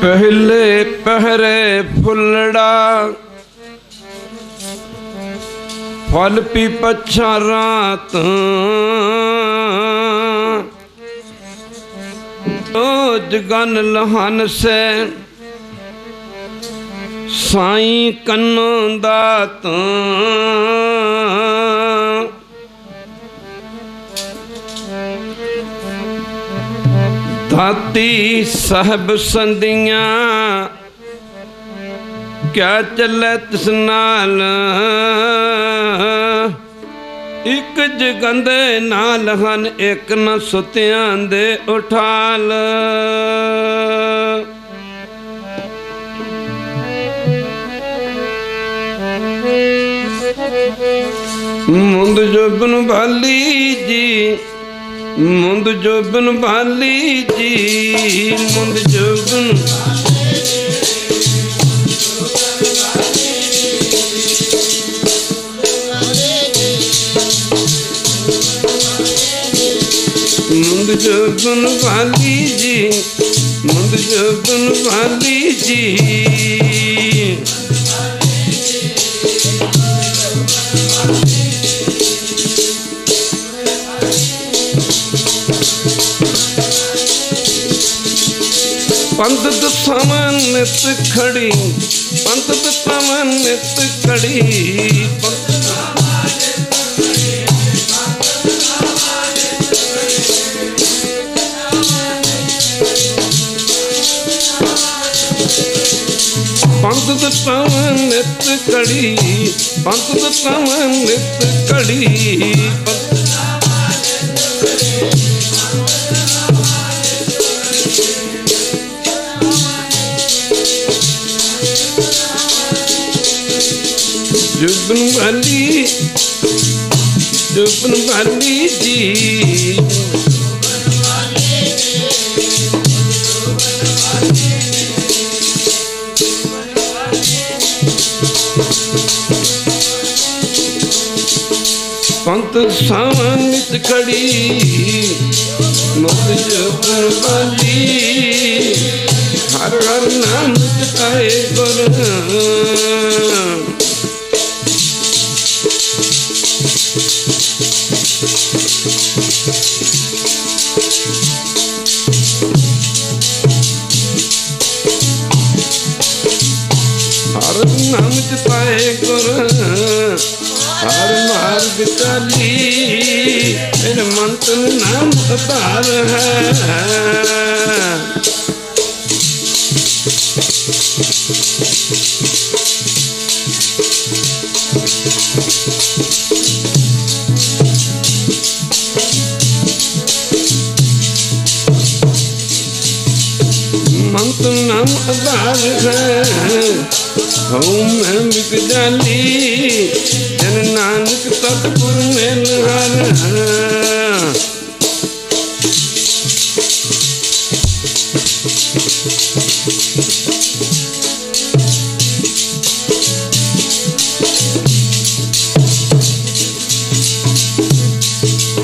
पहले पहरे फुलड़ा फल पी पछा रात जगन लहन से साई कन्नो दात धाती साहब संदियां क्या चले तिस नाल एक जगंदे नाल हन एक न सुतियां दे उठाल मुंद जोबन भाली जी मुंद जोबन भाली जी मुंद जोबन मुंद जोबन भाली जी मुंद जोबन भाली जी पंत दसावन नित खड़ी पंत दसावन नित खड़ी पंत दसावन नित खड़ी पंत दसावन नित खड़ी जुबन भाली जी पंत सावन नित खड़ी मुझ जुबन भाली हर हर नाम जपाए गुर हर नाम जपाए गुर हर मार्ग चाली मेरे मंत्र नाम अपार है मंत्र नाम अपार है मैं बिक जाली जन नानक सतपुर में निहार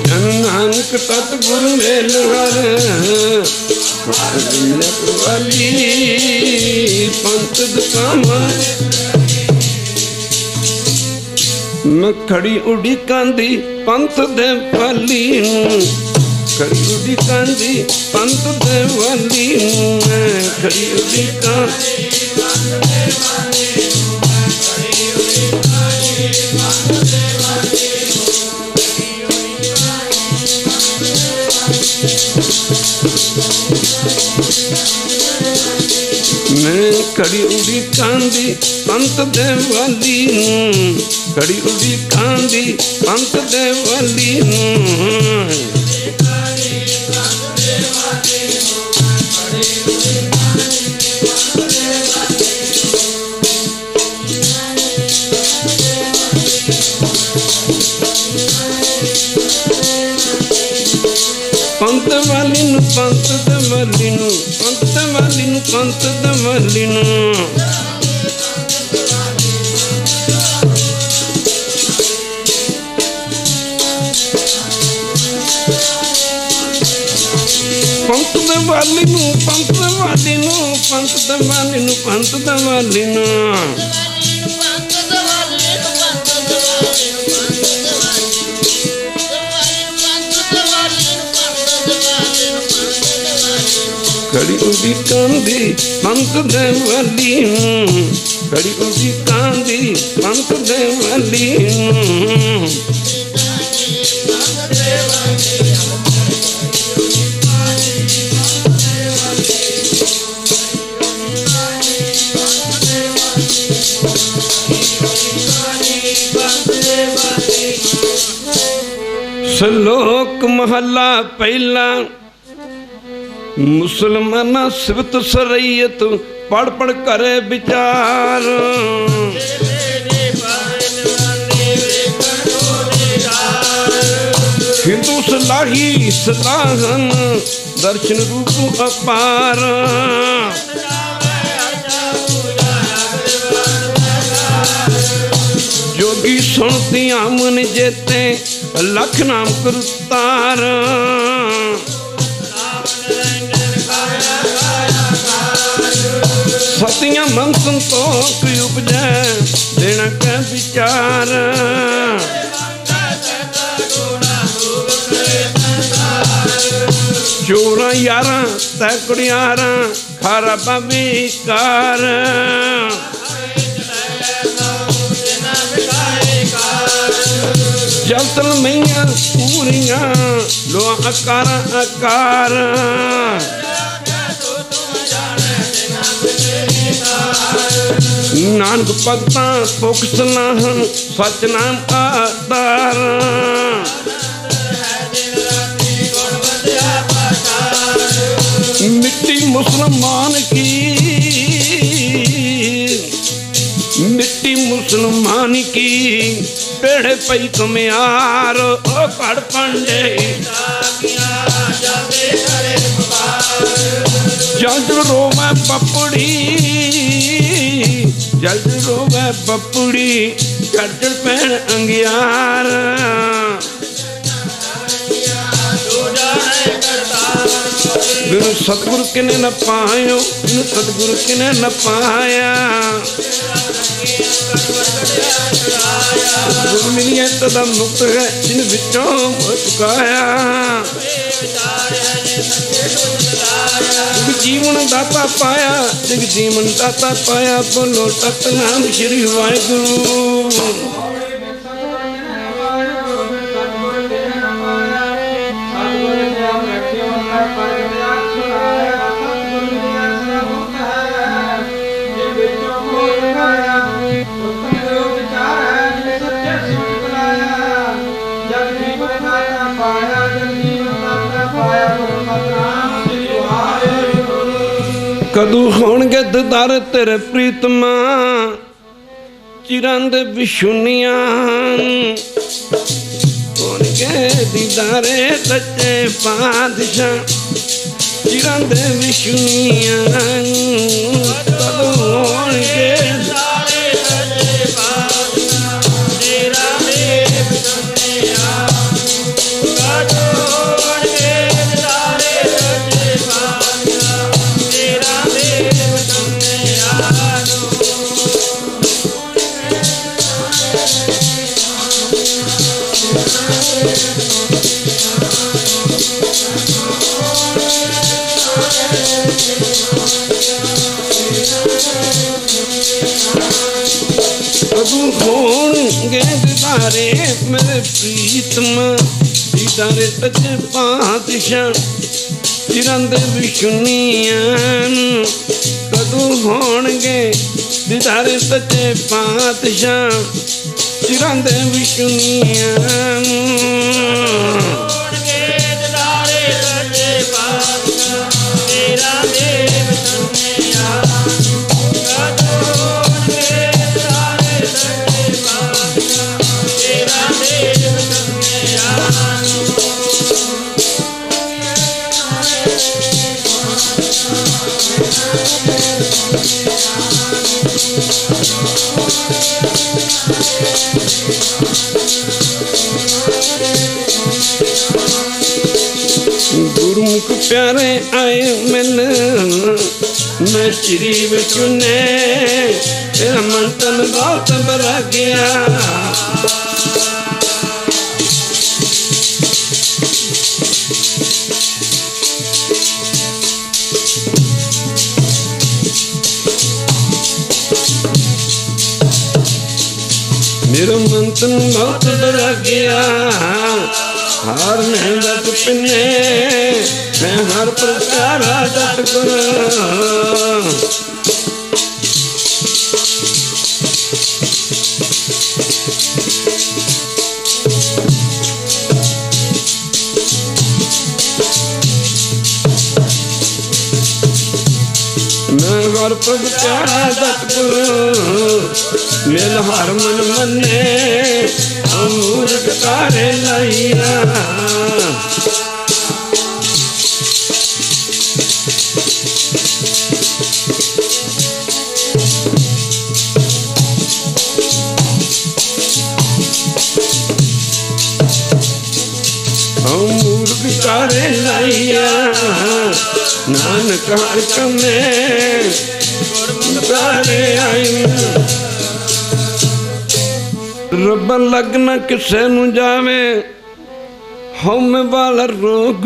जन नानक सतपुर में निहार वाली पंत दसावा मैं खड़ी उड़ी कांदी पंत दे वाली खड़ी उड़ी कांदी पंत दे वाली मैं खड़ी उड़ी कांदी मैं खड़ी उड़ी कांदी पंत दे वाली खड़ी उड़ी कांदी पंत दे वाली पंत वाली नु पंत दवाली नु पंत दवाली नु पंत दवाली नु पंत ਪੰਥ ਦੇ ਵਾਲੀ ਨੂੰ, ਪੰਥ ਦੇ ਵਾਲੀ ਨੂੰ, ਪੰਥ ਦੇ ਵਾਲੀ ਨੂੰ, ਪੰਥ ਦੇ ਵਾਲੀ ਨੂੰ। ਖੜੀ ਉਡੀ ਕਾਂਦੀ ਪੰਥ ਦੇ ਵਾਲੀ ਨੂੰ, ਖੜੀ ਉਡੀ ਕਾਂਦੀ ਪੰਥ ਦੇ ਵਾਲੀ ਨੂੰ। ਸ਼ਲੋਕ ਮਹੱਲਾ ਪਹਿਲਾ। ਮੁਸਲਮਾਨਾ ਸਿਫਤ ਸਰਈਅਤ ਪੜ ਪੜ ਕਰੇ ਵਿਚਾਰ। ਹਿੰਦੂ ਸਲਾਹੀ ਸਲਾਹਨ ਦਰਸ਼ਨ ਰੂਪ ਅਪਾਰ। जोगी सुनतियां मन जेते लख नाम करतार। सतियां मन संतोख उपजै देना कै विचार। चोरा यारा तै कुड़ियारा खारा बेकार। जल मैया पूरिया लो आकार आकार। नानक भगता पुख सलाहन सच नाम आधार। मिट्टी मुसलमान की, मिट्टी मुसलमान की पेड़े पई कमियार। ओ कड़ पंडे जज रोवे पपड़ी, जज रोवे पपड़ी कट पैण अंगियार। बिनु सतगुरु किने न पायो, बिनु सतगुरु किने न पाया। गुरु मिलिए तदा मुक्त है जिन विचों चुकाया। जग जीवन दाता पाया, जग जीवन दाता पाया। बोलो सतनाम श्री वाहिगुरु। कदू होणगे दीदार तेरे प्रीतमा चिरां दे विछुनियां। होणगे दीदारे सच्चे पातशाह चिरां दे विछुनियां। कदू होणगे दीदारे सच्चे पातशाह तेरा दे विछुनियां। कदू होणगे दीदारे सच्चे पातशाह तेरा दे विछुनियां। कदू होणगे दीदारे मेरे प्रीतमा दीदारे सच्चे पातशाह चिरां दे विछुनियां। कदू होणगे दीदारे सच्चे पातशाह चिरां दे विछुनियां। को प्यारे आए मिल मैं चिरी विच ने तेरा मन तन बहुत बरा गया मेरा मन तन बहुत बरा गया हार में लग पिने मैं हर प्रकार डट कर मैं हर प्रकार डट कर मेल हर मन मने अमूर्ख कारे लाइया अमूर्ख कारे लाइया नानक हर कमे कारे आई रब लगना किसे नू जावे हम वाला रोग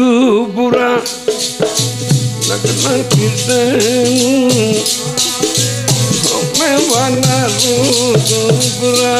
बुरा लगना किसे हम वाला रोग बुरा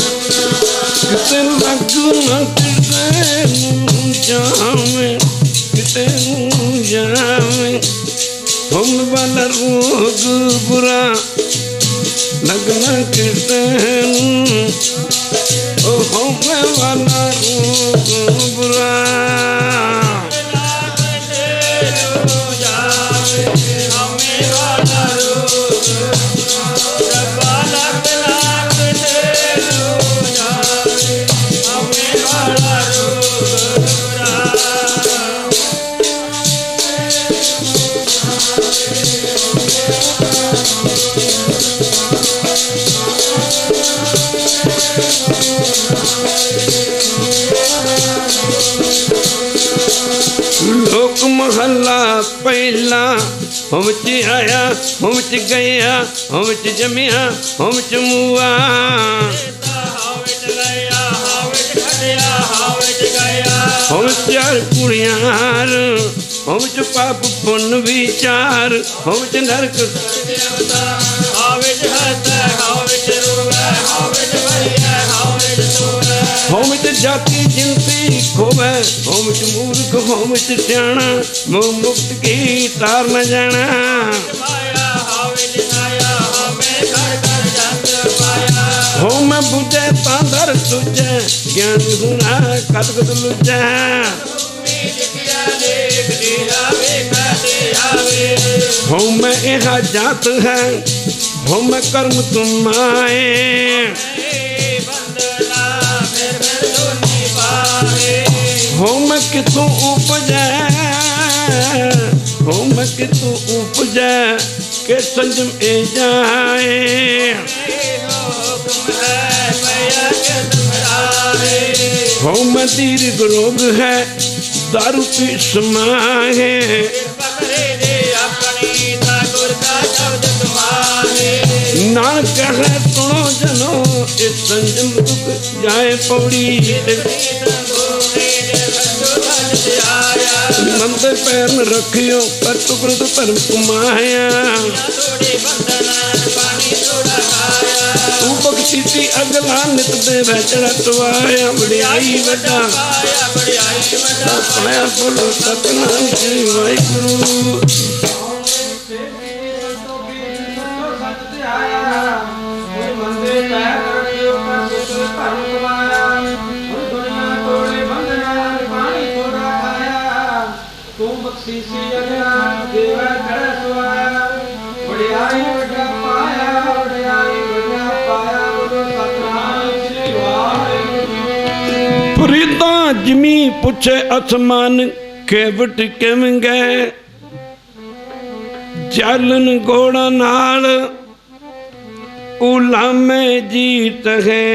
किते लगना किते जावे किते जावे हम वाला रोग बुरा लगना किते ओ हम वाला रोग बुरा लोक महला पहला हम च आया हम च गया हम च जमिया हम च मुआ हम चार कुड़ियां हम च पाप पुण्य विचार हम च नरक हम च जाति जिनती खोवे हम च मूर्ख हम च सियाणा मोह मुक्त की तार न जाना हो मैं बुझे तांदर तुझे ज्ञान हुना कदगद लुझे हो मैं यह जात है हो मैं कर्म तुम आए हो मैं कितों उपजे हो मैं कितों उपजे के संजम ए जाए हो मैं दीर्घ रोग है दारू पी समाए नानक कहे सुनो जनो इस संजम दुख जाए पौड़ी मंदे पैर में रखियो पर टुकड़ तो धर्म कुमाया तू बख्शी थी अगला नित दे चढ़ा टवाया बड़ियाई बड़ा पाया बोलो सतनाम श्री वाहिगुरु सीसी जगना देवा करे सुआया वडियाई वड्डा पाया वडियाई वड्डा पाया बोलो सतनाम श्री वाहिगुरू। फरीदा जिमी पुछे आसमान केवट किवें गए जलन घोड़ा नाल उलामे जीत है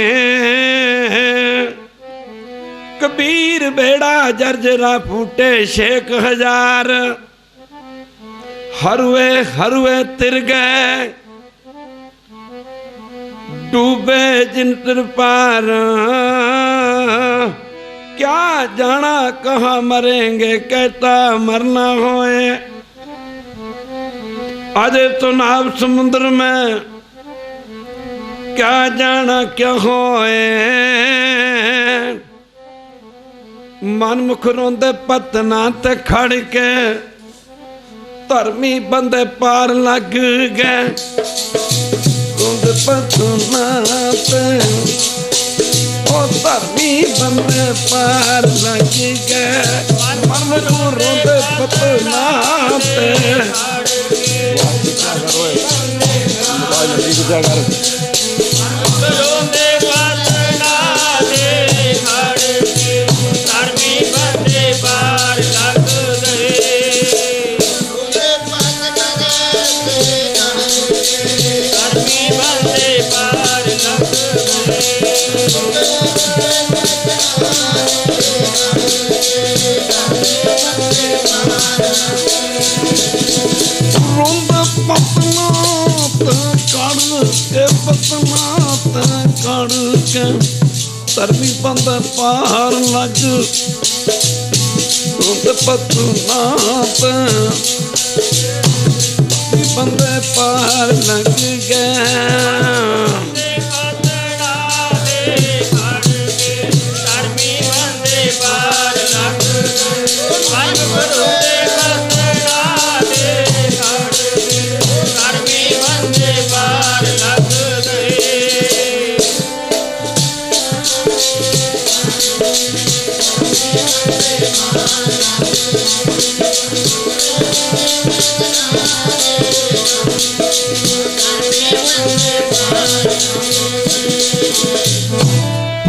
कबीर बेड़ा जर्जरा फूटे 6000 हरवे हरवे तिर गए डूबे जिंतर पार क्या जाना कहाँ मरेंगे कहता मरना होए आज तो नाव समुद्र में क्या जाना क्या होए मनमुख रोंदे पतना ते खड़ के धर्मी बंदे पार लग गए रोंदे पतना ते ओ धर्मी बंदे पार लग गए मनमुख रोंदे पतना ते धर्मी बंदे पार लग पतना बंदे पार लग गए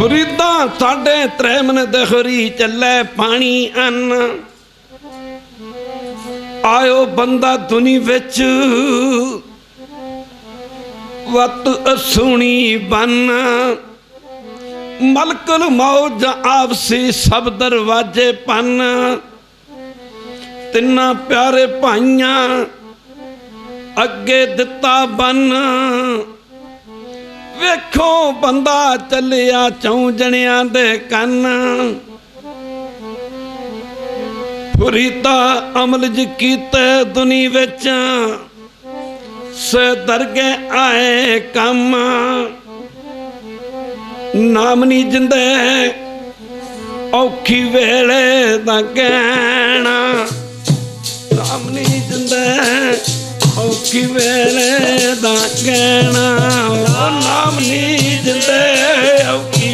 फरीदा साढ़े 3 मन दखरी चले पानी अन्न आयो बंदा दुनी विच वत असुनी बन मलकुल मौज आपसी सब दरवाजे पन तिन्ना प्यारे भाइयां अगे दिता बन वेखो बंदा चलिया 4 जणियां दे कन फरीदा अमल ज कीते दुनी विच से दरगे आए कम नाम नी जिंदे औखी वेले दा कहना नाम नी जिंदे औखी वेले दा कहना नाम नी जिंदे औखी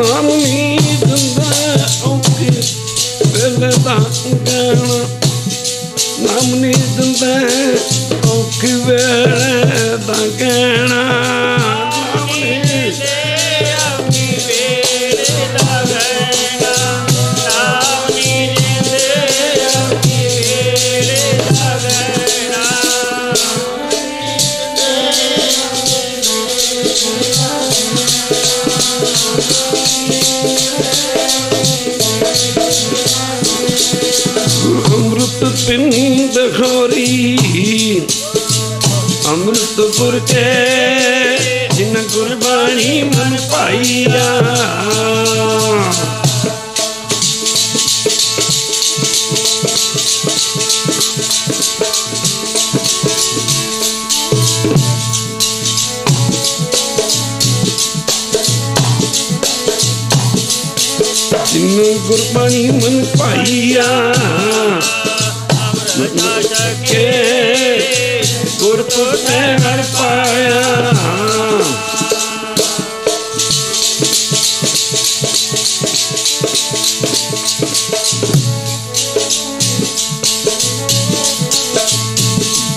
नाम नी जिंदे औखी वेले दा कहना नाम नी जिंदे औखी वेले दा कहना अमृत पिंड खोरी अमृतपुर के जिन गुरबाणी मन पाइया गुरबाणी मन पाइया के गुरपुर से हर पाया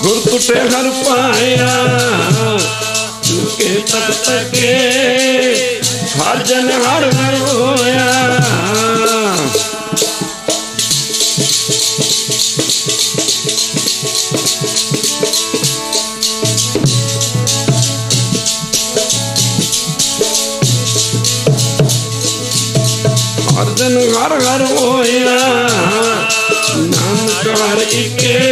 गुरपुर हर पाया के तक के हर जन हर हर होया हर जन हर हर होया नानक हर इके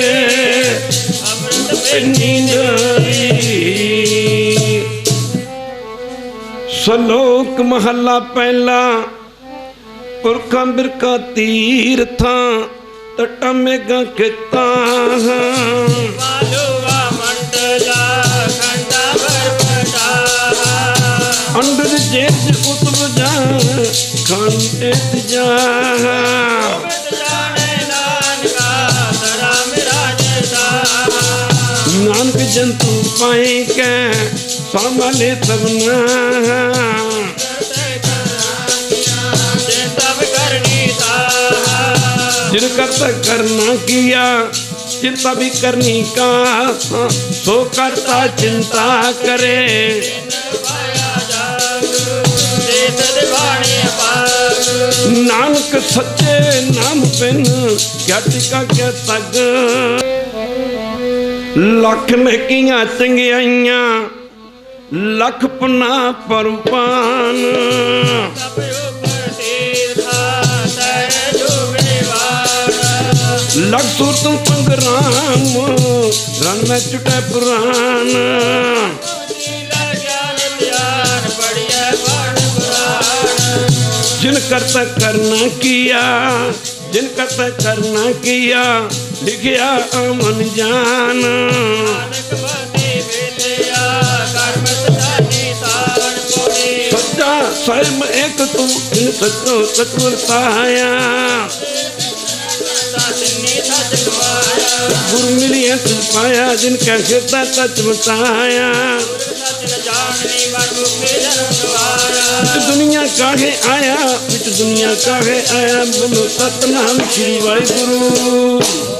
सलोक महला पहला पुरखा बिरखा तीरथा तटा मेघा खेता अंडर जेठ उतब जा खंडेत जा नानक जंतु पाए के संभाले सबना जिन करता करना किया चिंता भी करनी का सो करता चिंता करे नानक सच्चे नाम बिन क्या टिका क्या तग लख नेकियां चंगियाइयां लख पना परपान लख सूरत संग्राम रन में चुटे पुराण जिन करता करना किया जिन करता करना किया लिखिया अमन जान सच्चा स्वयं एक तू इन सच्चो सचुर पाया गुरु मिलिया तुझ पाया जिनका हृदय सच बताया दुनिया काहे आया विच दुनिया काहे आया बोलो सतनाम श्री वाहिगुरु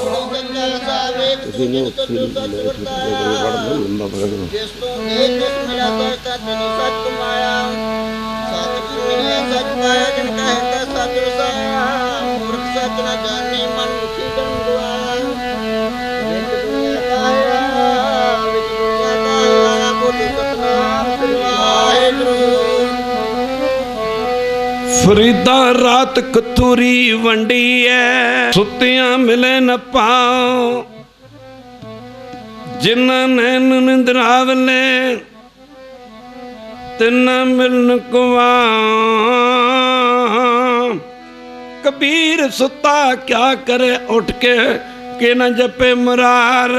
फरीदा रात कतूरी वंडी है सुतियां मिले न पाओ जिन्ना नैन निंद्रावले तिन्ना मिलन कुआं कबीर सुता क्या करे उठ के न जपे मुरार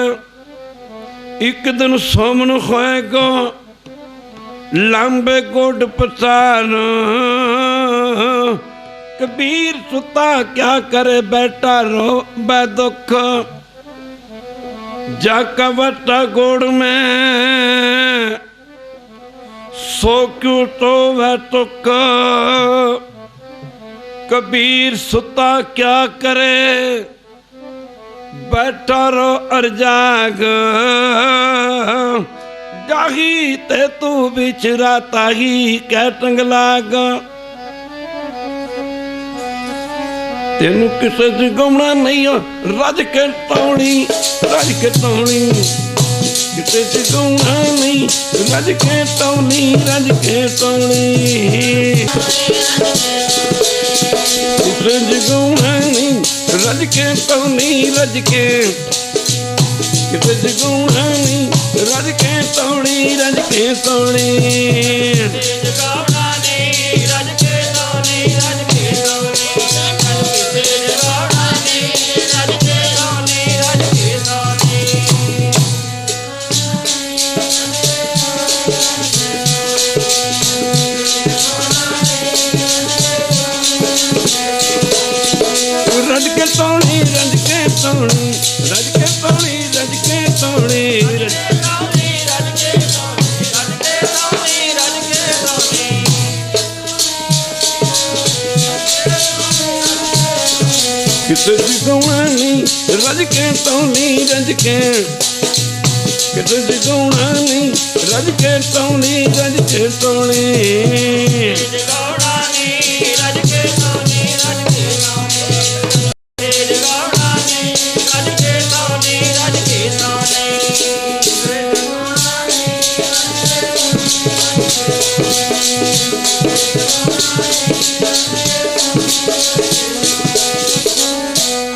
एक दिन सोमन होएगो लंबे गोड पसार कबीर सुता क्या करे बैठा रो दुख जाका वटा गोड़ में सो क्यों तो वह तुक कबीर सुता क्या करे बैठा रो अरजाग जाही ते तू बिचरा ताही कै टंगलाग तेनू किसे जगाउणा नहीं रज के टौणी किसे जगाउणा नहीं रज के टौणी किसे जगाउणा नहीं रज के टौणी किसे जगाउणा नहीं रज के टौणी तोणी रज के तोणी रज के तोणी रज किसे दी गौणानी रज के तोणी रज के किसे दी गौणानी रज के तोणी रज के तोणी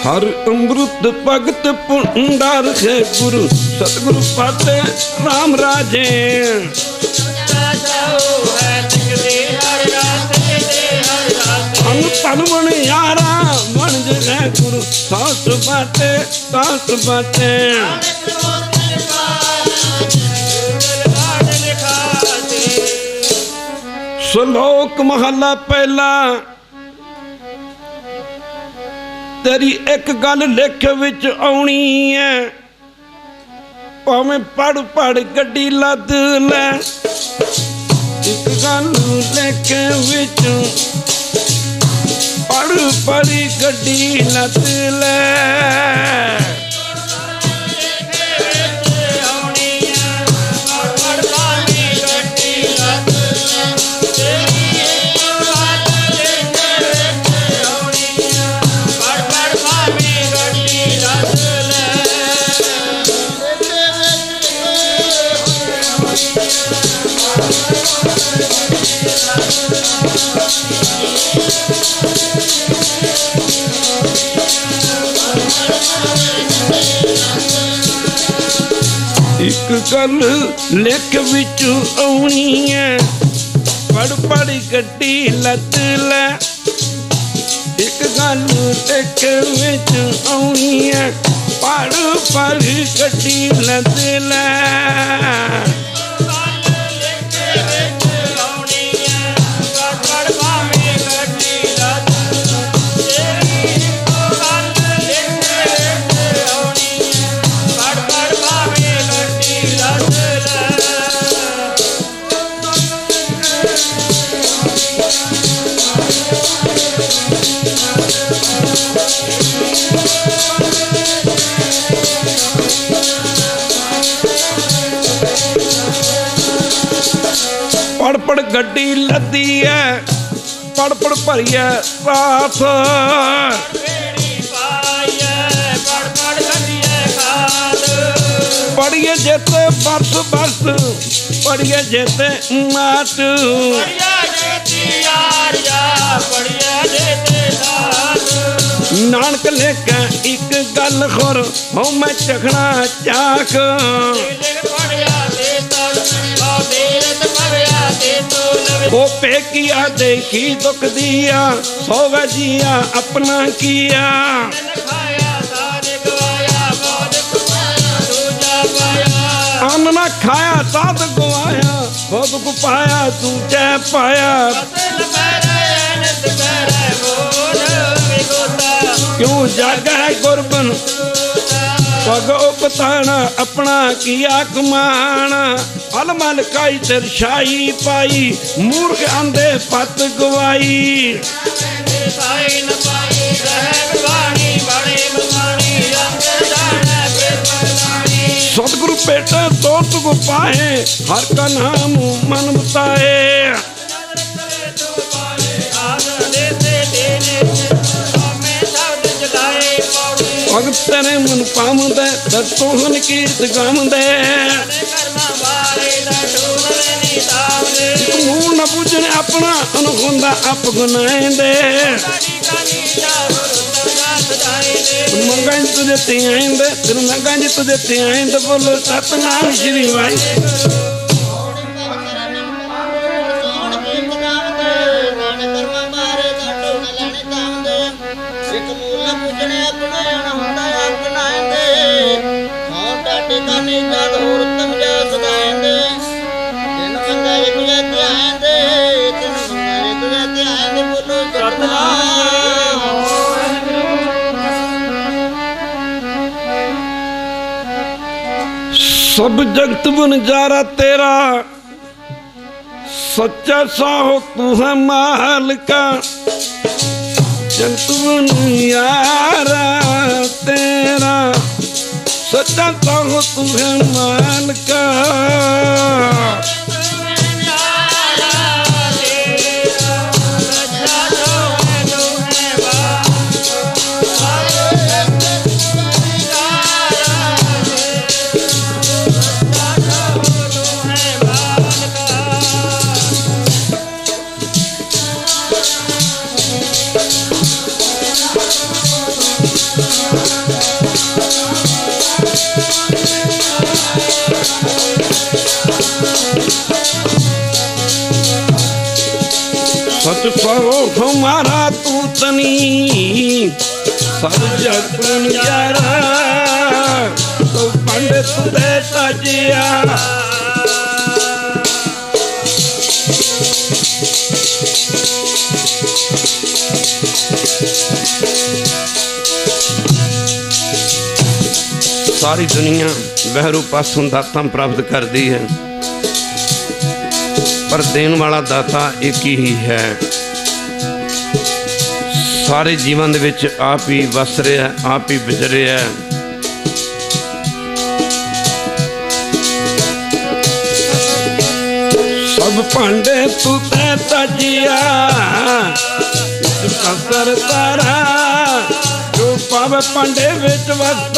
हर अमृत भगत पुंडार है गुरु सतगुरु पाते राम राजे तन बन यारा बन जगह गुरु सास बाते श्लोक महला पहला तेरी एक गल लिख विच आउणी है भावें पढ़ पढ़ गड्डी लद लै एक गल लिख विच पढ़ पढ़ गड्डी लद लै एक गल लिख विच आउणी है पढ़ पढ़ गड्डी लद लै एक गल लिख विच आउणी है पढ़ पढ़ गड्डी लद लै पढ़ पढ़ गड्डी लदी है पढ़ पढ़ भरिए साथ पढ़िए जेते बरस बरस पढ़िए जेते माट नानक लेके एक गल खोर हो मैं चखना चाक वो पे किया देखी दुख दिया सोगा जिया अपना किया अन्न न खाया साध गवाया खुद को पाया तू जय पाया क्यों जागा है गुरबन पग उपताना अपना किया कमाना अलमल काई तिरछाई पाई मूर्ख अंधे पत गवाई सतगुरु पेटा दोस्त को पाए हर का नाम मन बताए भगत तेरे मन पामदे दसों हन कीर्त गामदे मूल न पूजन अपना अनुखुंदा अप गुनाएंदे मंगाई तुझे तियाएंदे तेरे मंगाई तुझे तियाएंदे बोलो सतनाम श्री भाई सब जगत बनजारा तेरा, सच्चा साहो तू है मालिका। जगत बनजारा तेरा, सच्चा साहो तू है मालिका। सच कहो हमारा तू तनी, सब जग नजारा तो पंडित तुझे तजिया। सारी दुनिया बहरू पासों दाता प्राप्त करती है, पर देने वाला दाता एक ही है। सारे जीवन दे विच आप ही वस रहा, आप ही विचर रहा है। सब भांडे तू ते तजिया, कसर तारा जो पावे भांडे विच वक्त।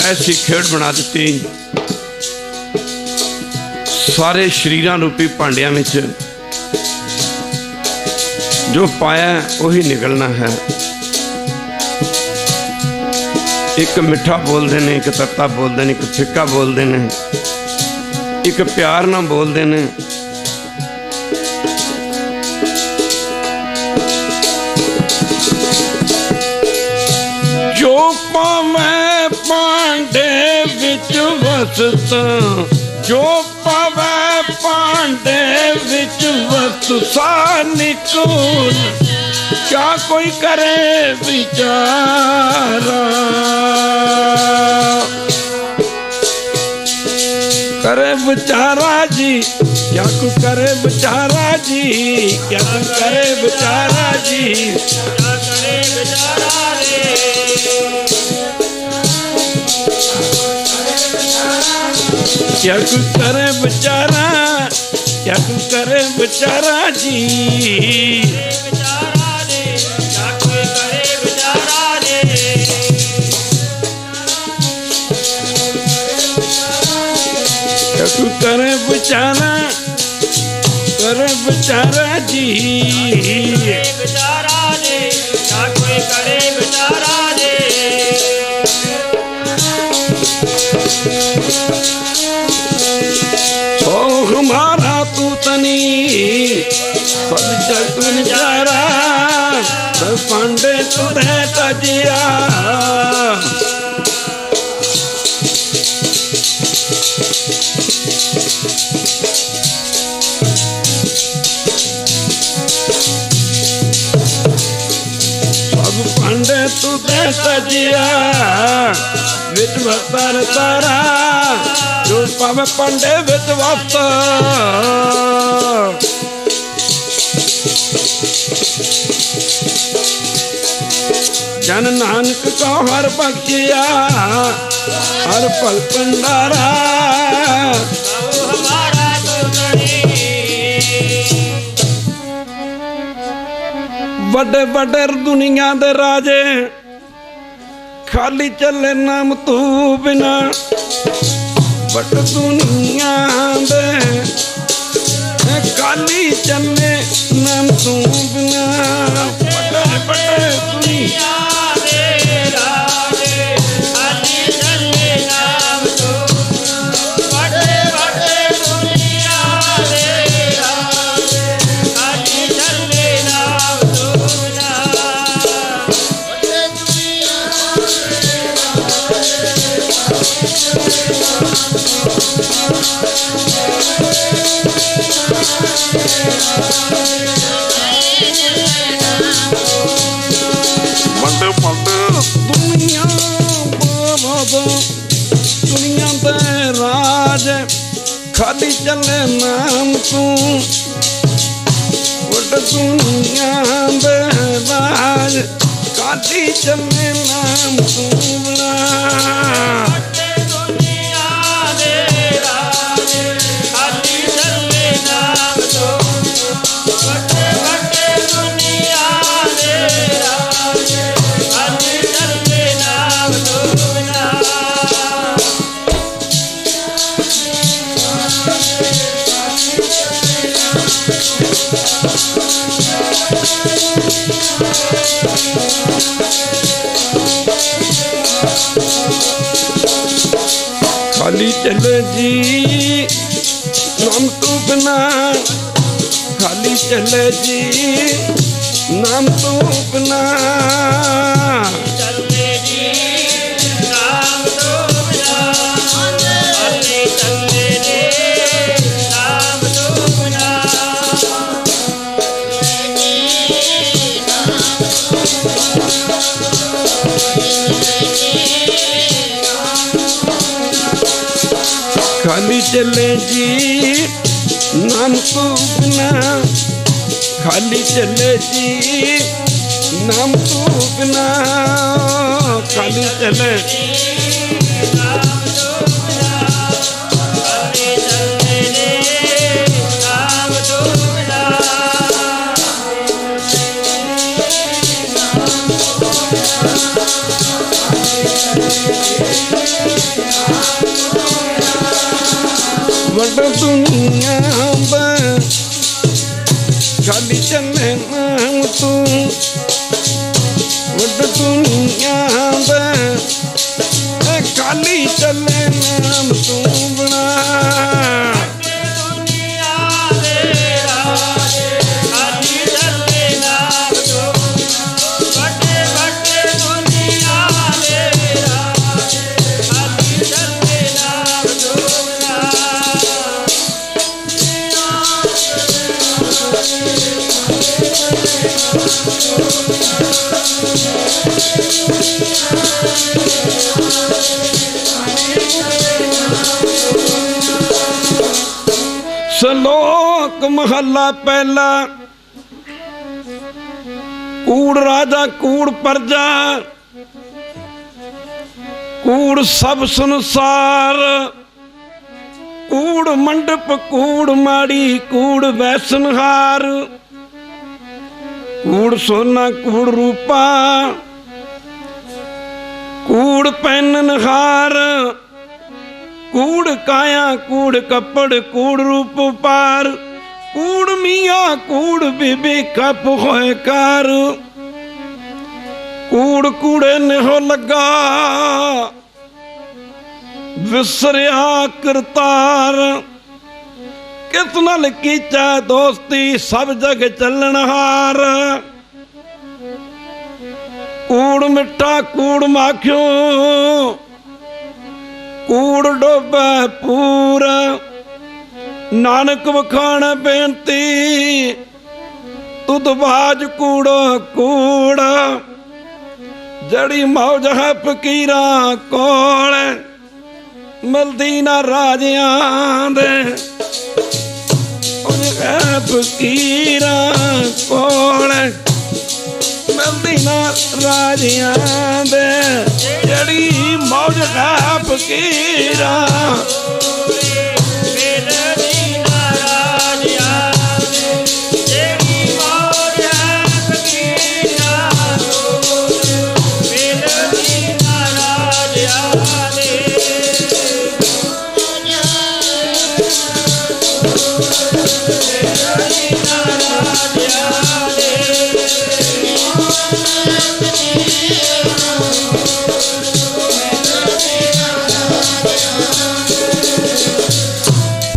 ऐसी खेड़ बना दी, सारे शरीरां रूपी भांडिया में जो पाया वही निकलना है। एक मिठा बोलते हैं, एक तत्ता बोलते हैं, एक फिक्का बोलते हैं, एक प्यार ना बोलते हैं। जो पावे भांडे विच वसता, जो पावे भांडे विच वस्तु सा निकुल। क्या कोई करे विचारा, करे बेचारा जी, क्या कोई करे बेचारा जी, क्या कोई करे बेचारा जी, क्या करे बेचारा रे। क्या कुछ करे बेचारा, क्या कुछ करे बेचारा जी, बेचारा रे, क्या कोई करे बेचारा रे। क्या कुछ करे बेचारा, करे बेचारा जी, बेचारा रे, क्या कोई करे बेचारा रे। हमारा तू तनी, सब जग नजारा तो पांडे तुझे तजिया। सब पांडे तुझे तजिया, विच वतर तारा जो पावे पांडे विच वस्त। जन नानक को हर बख्शिया, हर पल भंडारा। बड़े बड़े दुनिया दे राजे खाली चले नाम तू बिना। बट दुनिया दे खाली चले नाम तू बिना। बड़े बड़े दुनिया दे राजे खाली चले नाम तू। बड़े बड़े दुनिया दे राजे खाली चले नाम तू बिना। बड़े बड़े दुनिया खाली चले नाम तू उड़ दुनिया बेबाज खाली चले नाम तू बना खाली चले जी नाम तू बिना खाली चले जी नाम तू बिना चले जी नाम तू बिना खाली चले जी नाम तू बिना खाली चले जी नाम तू बिना खाली चले जी नाम तू बिना खाली चले वड़ दुनिया खाली चले नाम तू वड़ दुनिया खाली चले नाम तू बना श्लोक महला पहला कूड़ राजा कूड़ प्रजा कूड़ सब संसार कूड़ मंडप कूड़ माड़ी कूड़ वैसनहार कूड़ सोना कूड़ रूपा कूड़ पहननहार कूड़ काया कूड़ कपड़ कूड़ रूप पार कूड़ मियाँ कूड़ बीबी कप होए कार कूड़ कूड़े ने हो लगा विसरिया करतार किस नाल कीचा दोस्ती सब जग चलनहार कूड़ मिठा कूड़ माखियों कूड़ डोबे पूरा नानक वखाण बेनती तुद बाज कूड़ो कूड़ जड़ी मौज है फकीरा कोल मिलदी ना राजियां दे फकीरा कोल मिलदी ना राजियां दे जड़ी मौज है फकीरा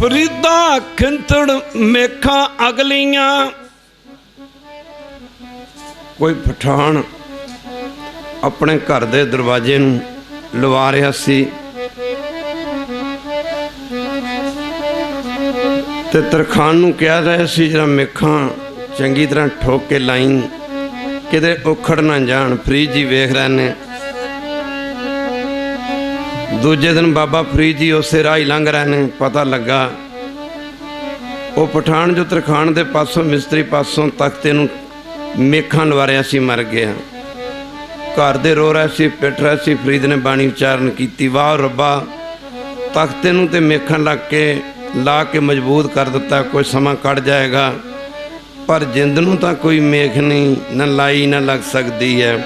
फरीदा खिंचड़ मेखा अगलियां कोई पठान अपने घर दे दरवाजे नूं लवा रहा सी ते तरखान नूं कह रहे सी जरा मेखा चंगी तरह ठोक के लाई किते उखड़ ना जान। फरीद जी वेख रहे ने। दूजे दिन बाबा फरीद जी उस राह ही लंघ रहे ने, पता लगा ਉਹ ਪਠਾਨ ਜੋ ਤਰਖਾਣ ਦੇ ਪਾਸੋਂ ਮਿਸਤਰੀ ਪਾਸੋਂ ਤਖਤੇ ਨੂੰ ਮੇਖਾਂ ਲਵਾਰਿਆ ਸੀ, ਮਰ ਗਿਆ। ਘਰ ਦੇ ਰੋ ਰਿਹਾ ਸੀ, ਪਿੱਟ ਰਿਹਾ ਸੀ। ਫਰੀਦ ਨੇ ਬਾਣੀ ਉਚਾਰਨ ਕੀਤੀ, ਵਾਹ ਰੱਬਾ, ਤਖਤੇ ਨੂੰ ਤੇ ਮੇਖਾਂ ਲਾ ਕੇ ਮਜ਼ਬੂਤ ਕਰ ਦਿੱਤਾ। ਕੋਈ ਸਮਾਂ ਕੱਢ ਜਾਏਗਾ, ਪਰ ਜਿੰਦ ਨੂੰ ਤਾਂ ਕੋਈ ਮੇਖ ਨਹੀਂ, ਨਾ ਲਾਈ ਨਾ ਲੱਗ ਸਕਦੀ ਹੈ।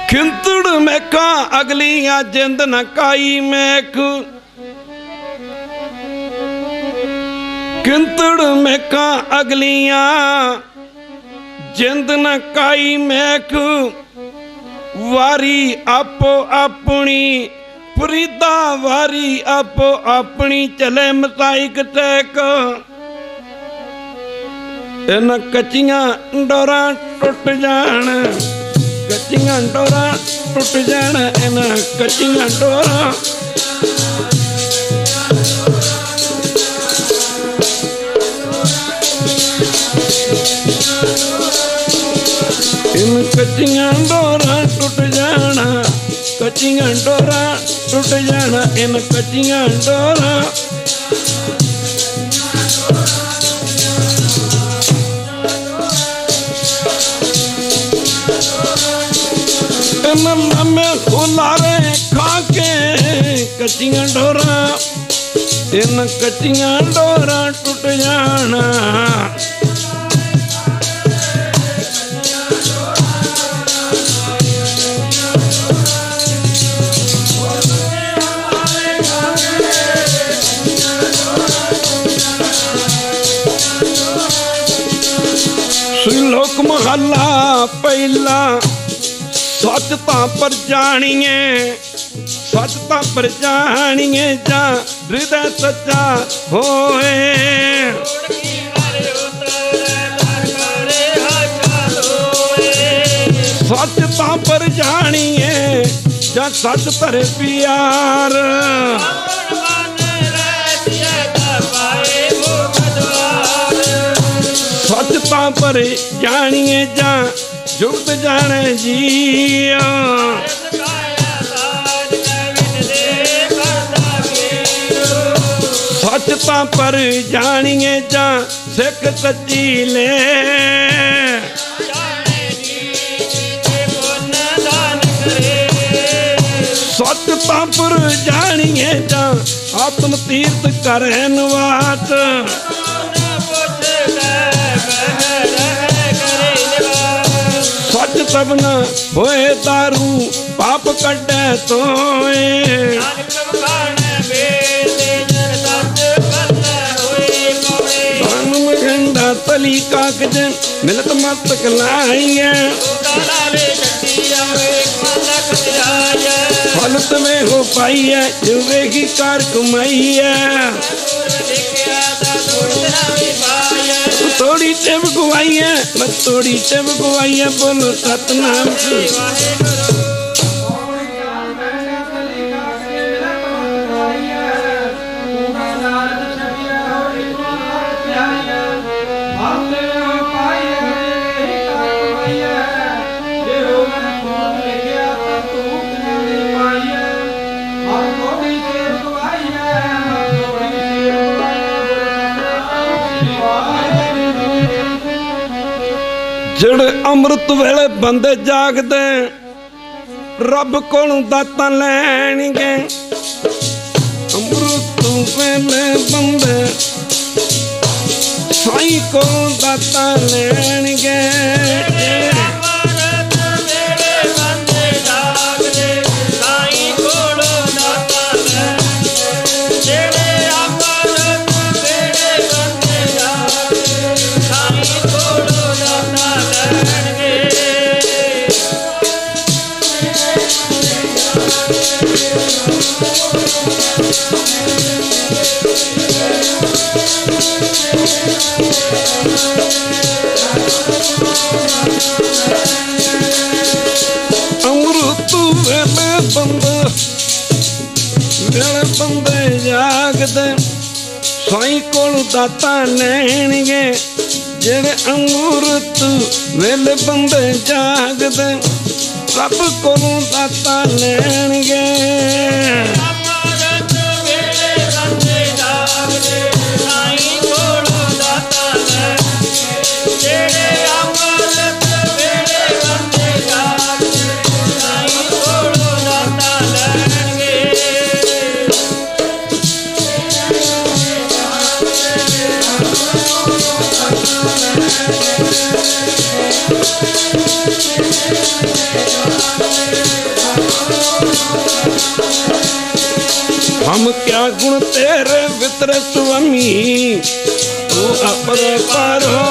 ਖਿੰਤੜ ਮੇਖਾਂ ਅਗਲੀਆਂ, ਜਿੰਦ ਨਾ ਕਾਈ ਮੇਖ। ਖਿੰਤੜ ਮੇਖਾਂ ਅਗਲੀਆਂ, ਜਿੰਦ ਨਾ ਕਾਈ ਮੇਖ। ਵਾਰੀ ਆਪੋ ਆਪਣੀ, ਫਰੀਦਾ ਵਾਰੀ ਆਪੋ ਆਪਣੀ, ਚਲੇ ਮਸਾਇਕ ਟੈਕ। ਇਹਨਾਂ ਕੱਚੀਆਂ ਡੋਰਾਂ ਟੁੱਟ ਜਾਣ, ਕੱਚੀਆਂ ਡੋਰਾਂ ਟੁੱਟ ਜਾਣ, ਇਹਨਾਂ ਕੱਚੀਆਂ ਡੋਰਾਂ। ਇਹਨਾਂ ਕੱਚੀਆਂ ਡੋਰਾਂ ਟੁੱਟ ਜਾਣਾ, ਕੱਚੀਆਂ ਡੋਰਾਂ ਟੁੱਟ ਜਾਣਾ, ਇਹਨਾਂ ਕੱਚੀਆਂ ਡੋਰਾਂ। ਇਹਨਾਂ ਲੰਮੇ ਹੁਲਾਰੇ ਖਾ ਕੇ ਕੱਚੀਆਂ ਡੋਰਾਂ, ਇਹਨਾਂ ਕੱਚੀਆਂ ਡੋਰਾਂ ਟੁੱਟ ਜਾਣਾ। ਲੋਕ ਮਹੱਲਾ ਪਹਿਲਾ, ਸੱਚ ਤਾਂ ਪਰ ਜਾਣੀਏ, ਸੱਚ ਤਾਂ ਪਰ ਜਾਣੀਏ, ਜਾਂ ਹਿਰਦੈ ਸੱਚਾ ਹੋਏ। ਸੱਚ ਤਾਂ ਪਰ ਜਾਣੀਏ, ਜਾਂ ਸੱਚ ਧਰੇ ਪਿਆਰ। ਸੱਚ ਤਾਂ ਪਰ ਜਾਣੀਏ, ਜਾਂ ਜੁਗਤ ਜਾਣੇ ਜੀਆ। ਸੱਚ ਤਾਂ ਪਰ ਜਾਣੀਏ, ਜਾਂ ਸਿੱਖ ਸੱਚੀ ਲੈ। ਸੱਚ ਤਾਂ ਪਰ ਜਾਣੀਏ, ਜਾਂ ਆਤਮ ਤੀਰਥ ਕਰੇ ਨਿਵਾਸ। ਸੱਚ ਸਭਨਾ ਹੋਏ ਦਾਰੂ, ਪਾਪ ਕੱਢੇ ਤੋਏ। ਮਗੰਡਾ ਤਲੀ ਕਾਗਜ ਮਿਲਤ ਮਸਤਕ ਲਾਈਏ। ਫਲਤ में हो पाई है, जुवेगी कार कमाई है। थोड़ी टिप गवाई है, मैं थोड़ी टिप गवाई है, बोलो सतनाम से। ਜਿਹੜੇ ਅੰਮ੍ਰਿਤ ਵੇਲੇ ਬੰਦੇ ਜਾਗਦੇ, ਰੱਬ ਕੋਲੋਂ ਦਾਤਾਂ ਲੈਣਗੇ। ਅੰਮ੍ਰਿਤ ਵੇਲੇ ਬੰਦੇ ਸਾਈਂ ਕੋਲੋਂ ਦਾਤਾਂ ਲੈਣਗੇ। ਅੰਮ੍ਰਿਤ ਵੇਲੇ ਬੰਦੇ ਜਾਗਦੇ, ਸਾਈਂ ਕੋਲੋਂ ਦਾਤਾਂ ਲੈਣਗੇ। ਜਿਹੜੇ ਅੰਮ੍ਰਿਤ ਵੇਲੇ ਬੰਦੇ ਜਾਗਦੇ, ਰੱਬ ਕੋਲੋਂ ਦਾਤਾਂ ਲੈਣਗੇ। ਅੰਮ੍ਰਿਤ ਵੇਲੇ ਬੰਦੇ ਜਾਗਦੇ, ਸਾਈਂ ਕੋਲੋਂ क्या गुण तेरे वितर स्वामी, तू अपरे पारो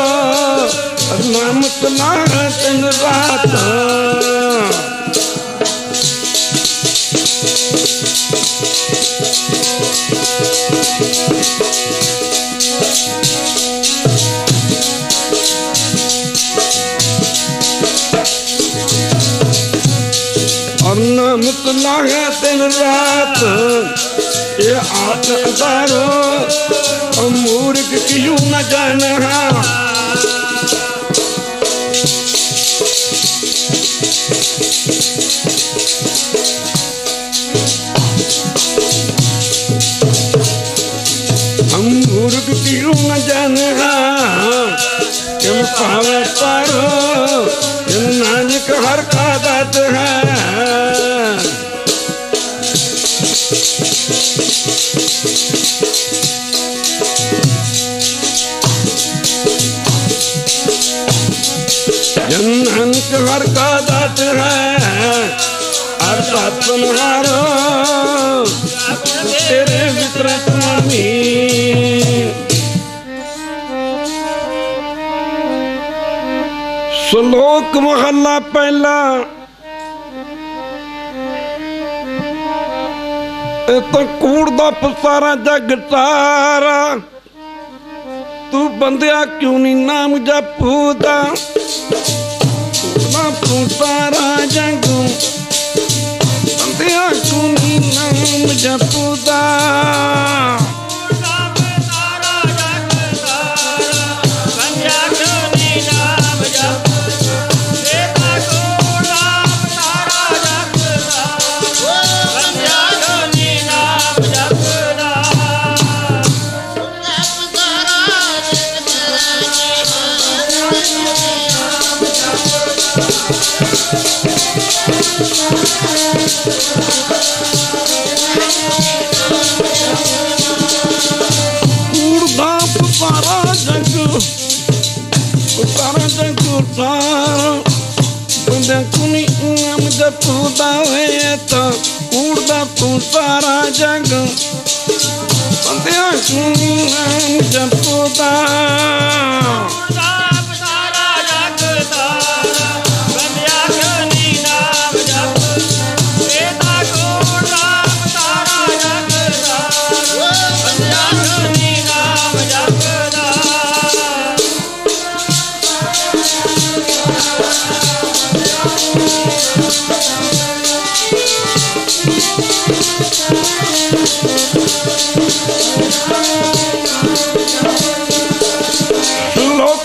नाम सुना दिन रात। और नाम सुना दिन रात, ये आठ हजारो और मूर्ख क्यों न जाना। हम मूर्ख क्यों न जाना, क्यों पावे पारो नानक हर का दात है। नानक हर का दात है, अर्थात तुम्हारो तेरे मित्र स्वामी। श्लोक महला पहला। तो कूड़ दा पसारा जग सारा, तू बंदिया क्यों नहीं नाम जपूदा। तू सारा जग बंदिया क्यों नहीं नाम जपूदा। तू सारा जग बंदिया क्यों नाम जपूदा।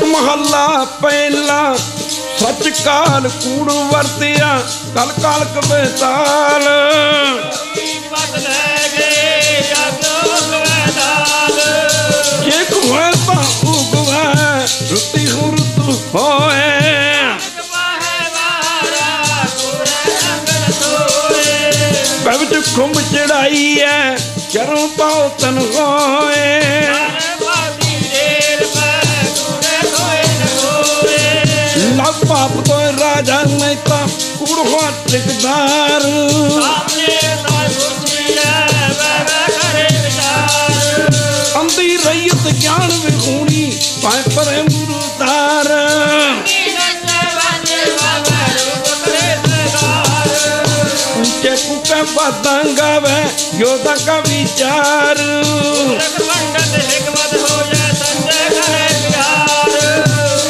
महला पहला। सच काल कूड़ वरतिया, कल काल कबेताल। जे कुए ता उगवे, रुती हुरत होए। कविच खुंब चढ़ाई है, चरों पाओ तन होए। लव पाप तो राजा नहीं था कूड़ हो ठेकेदार। अंधी रैयत ज्ञान विखूनी पाए परे मुरुदार। ऊंचे कुके पतंगा वे योद्धा का विचार।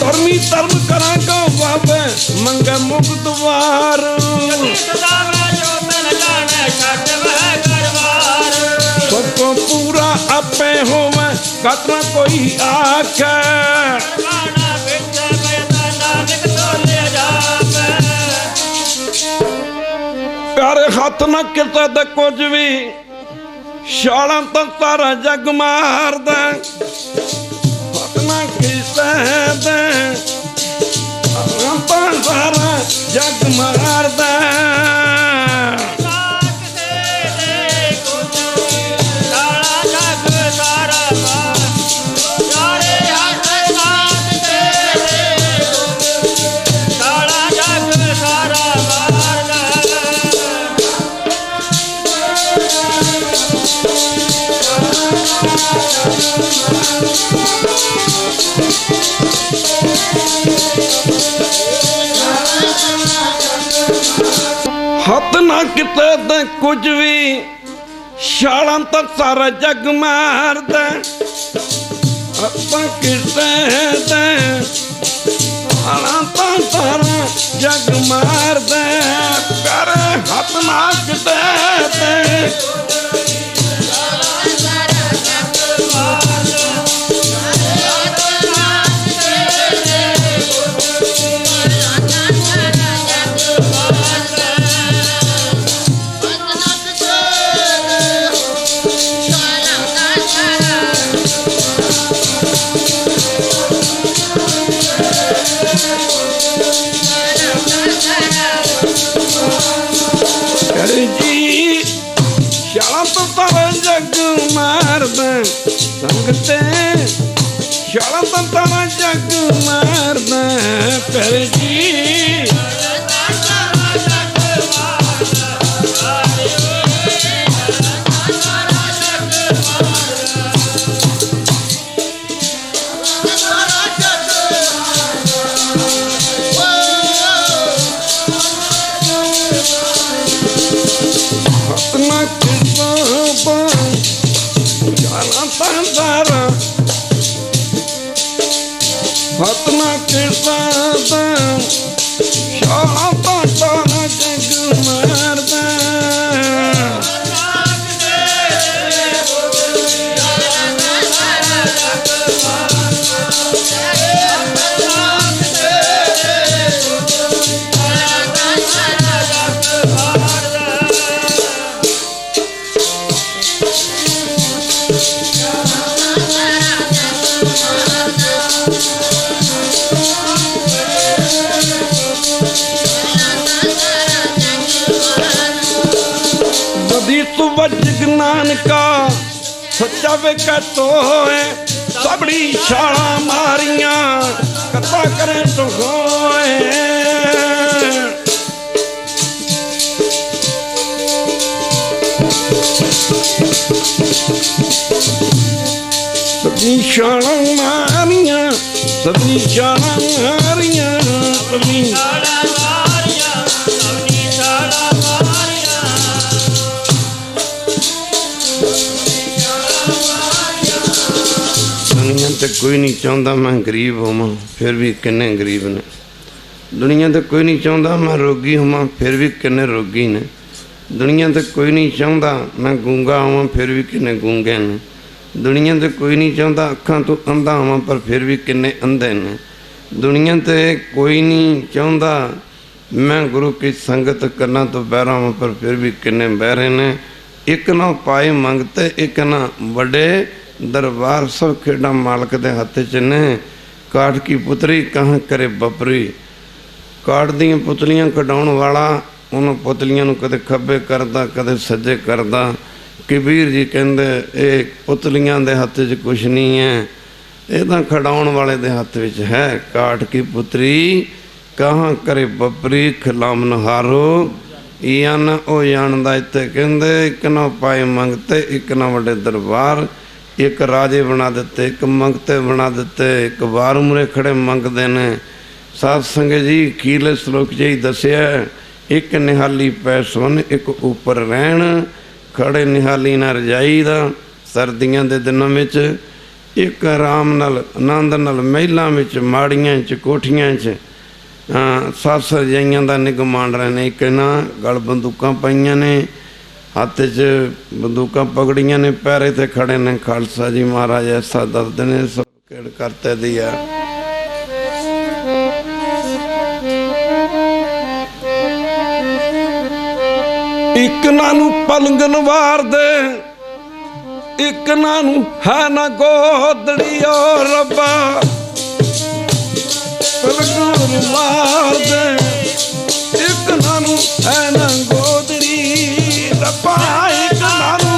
धर्मी धर्म करा का बाबे मंगे मुक्त द्वार। सबको पूरा अपे होवे कतना कोई आखे। प्यारे हाथ न किसे दे कुछ भी, शाला तो सारा जग मार दे। सारा जग मारदा। ਹੱਥ ਨਾ ਕਿਤੇ ਤੇ ਕੁਝ ਵੀ ਛਾਲਾਂ ਤਾਂ ਸਾਰਾ ਜੱਗ ਮਾਰਦਾ ਆਪਾਂ ਕਿਤੇ ਤੇ ਛਾਲਾਂ ਤਾਂ ਸਾਰਾ ਜੱਗ ਮਾਰਦਾ ਕਰ ਹੱਥ ਨਾ ਕਿਤੇ ਤੇ ਸੰਗਤੇ ਛਾਲਾਂ ਤਾਂ ਤਾਰਾ ਜੱਗ ਮਾਰਦਾ ਪਰ ਜੀ ਹੱਥ ਨਾ ਕਿਰਦਾ ਛਾਲਾਂ ਤਾਂ ਤਾਰਾ ਜੱਗ ਮਾਰਦਾ नानका सच्चा वे कहतो है सबड़ी छाला मारिया कथा करे तो होए सबड़ी छाला मारिया सबड़ी छाला मारिया सबड़ी दुनिया तो कोई नहीं चाहता मैं गरीब होवां फिर भी किन्ने गरीब ने दुनिया तो कोई नहीं चाहता मैं रोगी होवां फिर भी किन्ने रोगी ने दुनिया तो कोई नहीं चाहता मैं गूंगा होवां फिर भी किन्ने गूंगे ने दुनिया तो कोई नहीं चाहता अखां तो अंधा होवां पर फिर भी किन्ने अंधे ने दुनिया तो कोई नहीं चाहता मैं गुरु की संगत करना तो बहरा होवां पर फिर भी किन्ने बहरे ने एक ना पाए मंगते एक ना बड़े दरबार सब खेड़ा मालक दे हथ च ने काठ की पुतरी कहाँ करे बपरी काठ दियां पुतलियां कढाउण वाला उन्होंने पुतलियां नूं कदे खब्बे करदा कदे सज्जे करदा कबीर जी कहंदे ये पुतलियां दे हथ च कुछ नहीं है ये तां खड़ाउण वाले दे हथ विच है काठ की पुतरी कहाँ करे बपरी खिलाम नहारो यान ओ जानदा इत्थे कहंदे एक ना पाए मंगते एक ना वड्डे दरबार एक राजे बना दिते एक मंगते बना दिते एक बार मुरे खड़े मंगते ने साध संगत जी खीरले श्लोक च ही दसिया एक निहाली पैसवन एक उपर रहन खड़े निहाली ना रजाई दा सर्दियां दे दिनों में एक आराम नाल आनंद नाल महलों में माड़ियां च कोठियां च सस रजाइयां दा निगमान रहे ने एक ना गल बंदूकां पाइयां ने हाथ च बंदूक पकड़िया ने पैरे ते खड़े ने खालसा जी महाराज ऐसा दर्द ने सब केड़ करते दिया एक नानू पलंगन वार दे एक नानू है ना गोदड़ी और रब्बा पलंगन वार दे एक नानू है ना गोदड़ी रब्बा एक नानू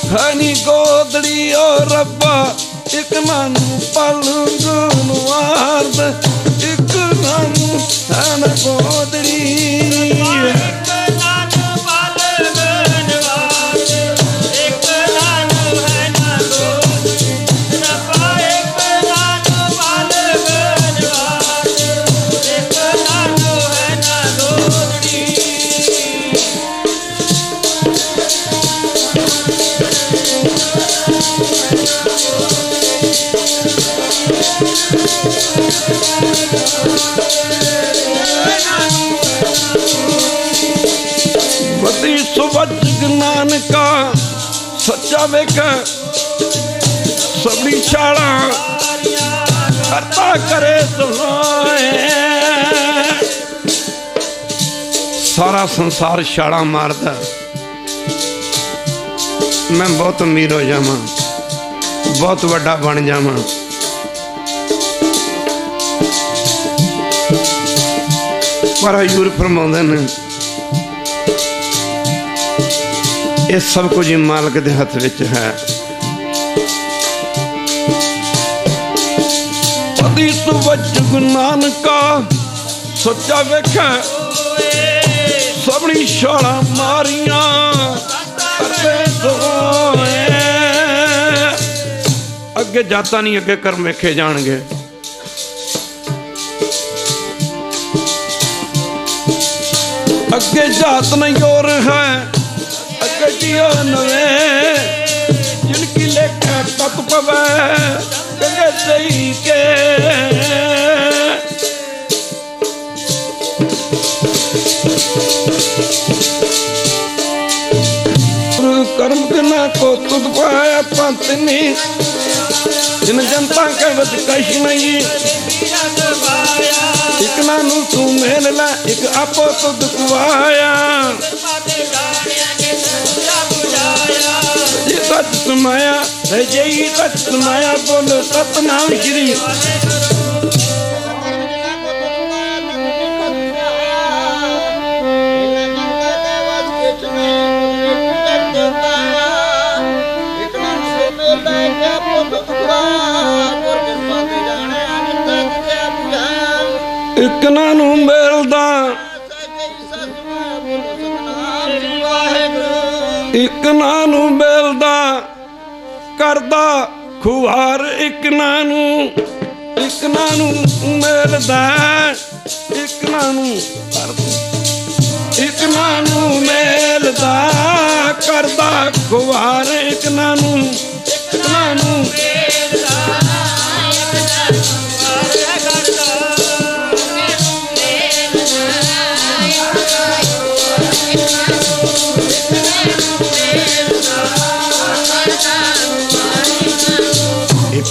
हनी गोदड़ी और रब्बा एक नानू पलंग वार्द एक नानू हन गोदड़ी बदी सुबज ज्ञान का सच्चा वेख सबरी शाला करता करे सुनाए सारा संसार शाला मारदा मैं बहुत अमीर हो जावां बहुत वड्डा बन जावां पर हजूर फरमाउंदे ने ये सब कुछ मालिक के हाथ विच है। नानका सोचा वेख सबनी शाला मारिया अगे जाता नहीं अगे कर्म वेखे जाणगे अगे जात नहीं और है अगे जियो नवे जिनकी लेखे पत पवे गंगे सही के कर्म बिना को तुद पाया पंत नहीं जिन जनता के वच कश नहीं एक नानू तू मेल ला एक आपो तुद कुआया जी सच माया जय सच माया बोलो सतनाम श्री एक नानू मिलदा एक नानू मिलदा करदा खुआर एक नानू मिलदा एक नानू एक नानू मिलदा करदा खुआर एक नानू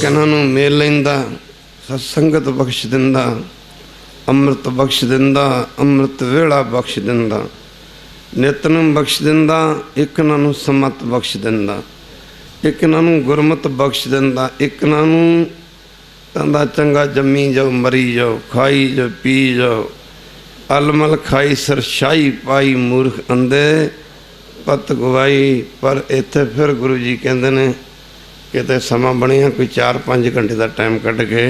इन्हों मेल लेंदा सत्संगत बख्श दिंदा अमृत बख्श दिंदा अमृत वेला बख्श दिंदा नितनम बख्श दिंदा एक इन्हों समत बख्श दिंदा एक इन्हों गुरमत बख्श दिंदा एक इन्हों कहंदा चंगा जम्मी जाओ मरी जाओ खाई जाओ पी जाओ अलमल खाई सरशाई पाई मूर्ख अंधे पत गवाई पर इत्थे फिर गुरु जी कहंदे ने किते समा बनिया कोई 4-5 घंटे का टाइम कढ़ के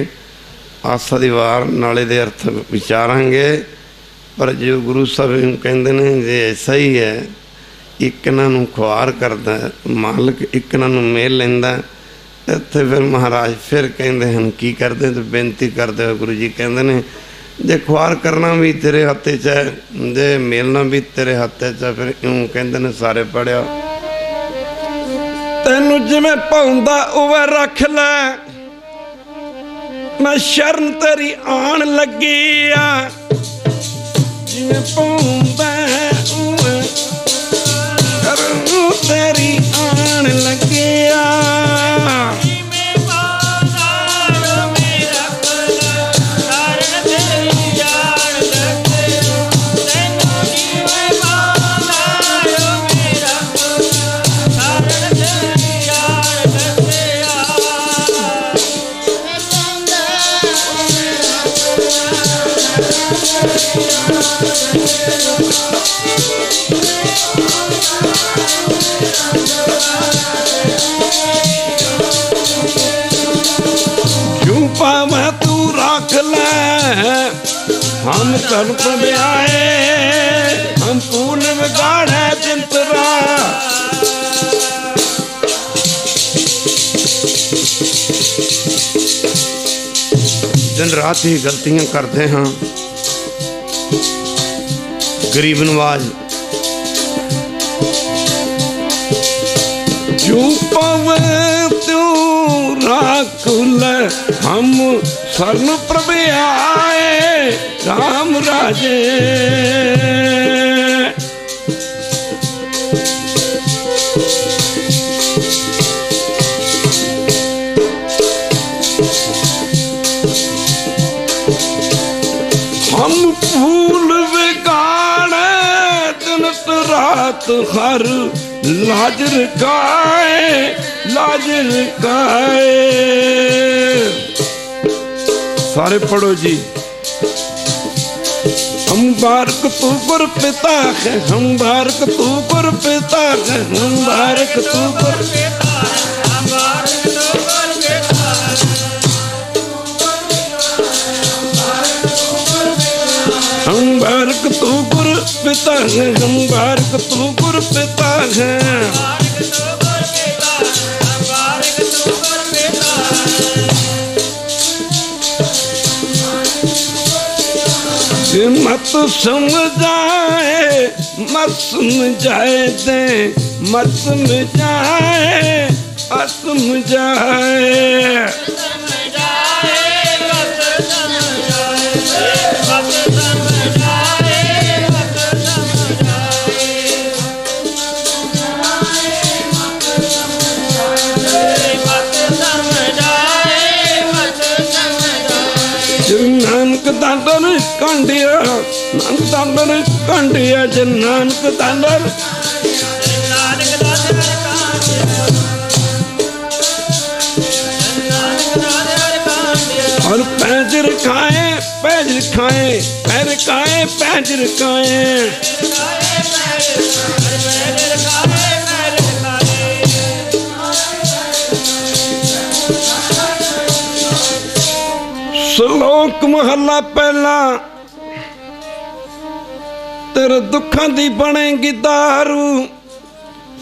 आसा दी वार नाले दे अर्थ विचारांगे पर जो गुरु साहब कहंदे ने जे ऐसा ही है एक इन्हों खुआर करदा मालिक एक इन्हों मेल लैंदा इत्थे फिर महाराज फिर कहंदे हन की करदे तो बेनती करदे हो गुरु जी कहंदे ने जे खुआर करना भी तेरे हत्थ च है जे मेलना भी तेरे हत्थ च है फिर यूं कहंदे ने सारे पढ़िया तेनू जिवें पाउंदा उवे रख लै मैं शरण तेरी आन लगी आ जिवें पाउंदा उवे शरण तेरी आन लगी आ क्यों पावे तू राख ले हम कर प्रभ्याए हम पूर्ण बिगाड़े चिंतरा। दिन रात ही गलतियां करते हाँ। गरीब नवाज जो पावे त्यों राख ले हम स्वर्ण प्रभ आए राम राजे। हम फूल बिगाड़े दिन रात हर लाज रखाए लाज रखाए। सारे पढ़ो जी। हम बारक तू गुर पिता है हम बारक तू गुर पिता है हम बारक तू गुर पिता हम बारक तू गुर पिता है हम बारक तू गुर पिता है। मत समझाए मत समझाए दे मत समझाए असमझाए। नानक दादर कांडिया नानक दादर कांडिया जन नानक दादर और पैजर खाए पैजर खाए पैर खाए पैजर खाए। श्लोक महला पहला तेरे दुखों दी बनेगी दारू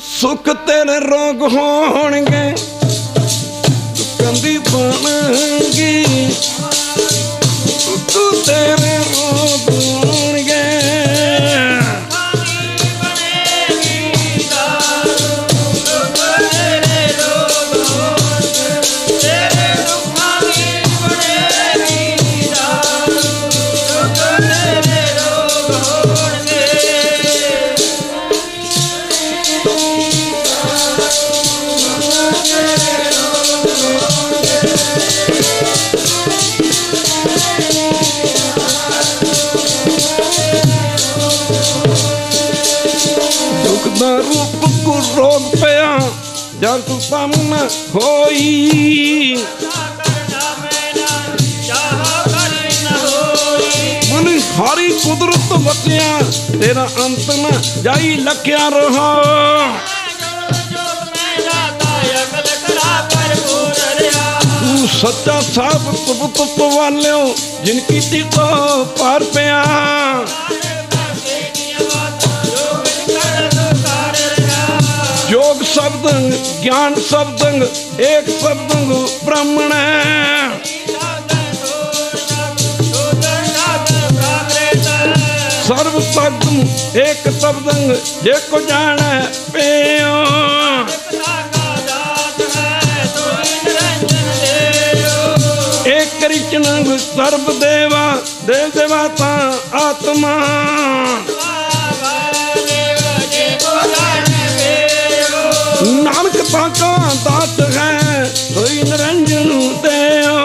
सुख तेरे रोग होणगे। दुखों दी बनेगी सुख तेरे रोग होणगे। रूप को रोग पया जब तू सामने होई मन हारी कुदरत बचिया तेरा अंत में जाई लख्या रहा। तू सच्चा साफ तुप वाले जिनकी थी तो पार पया। योग शब्द ज्ञान शब्द एक शब्द ब्राह्मण सर्व शब्द एक शब्द जेको जान पियो। एक कृष्ण सर्व देवा देव देवता आत्मा। नानक ताका दात है कोई निरंजन देओ।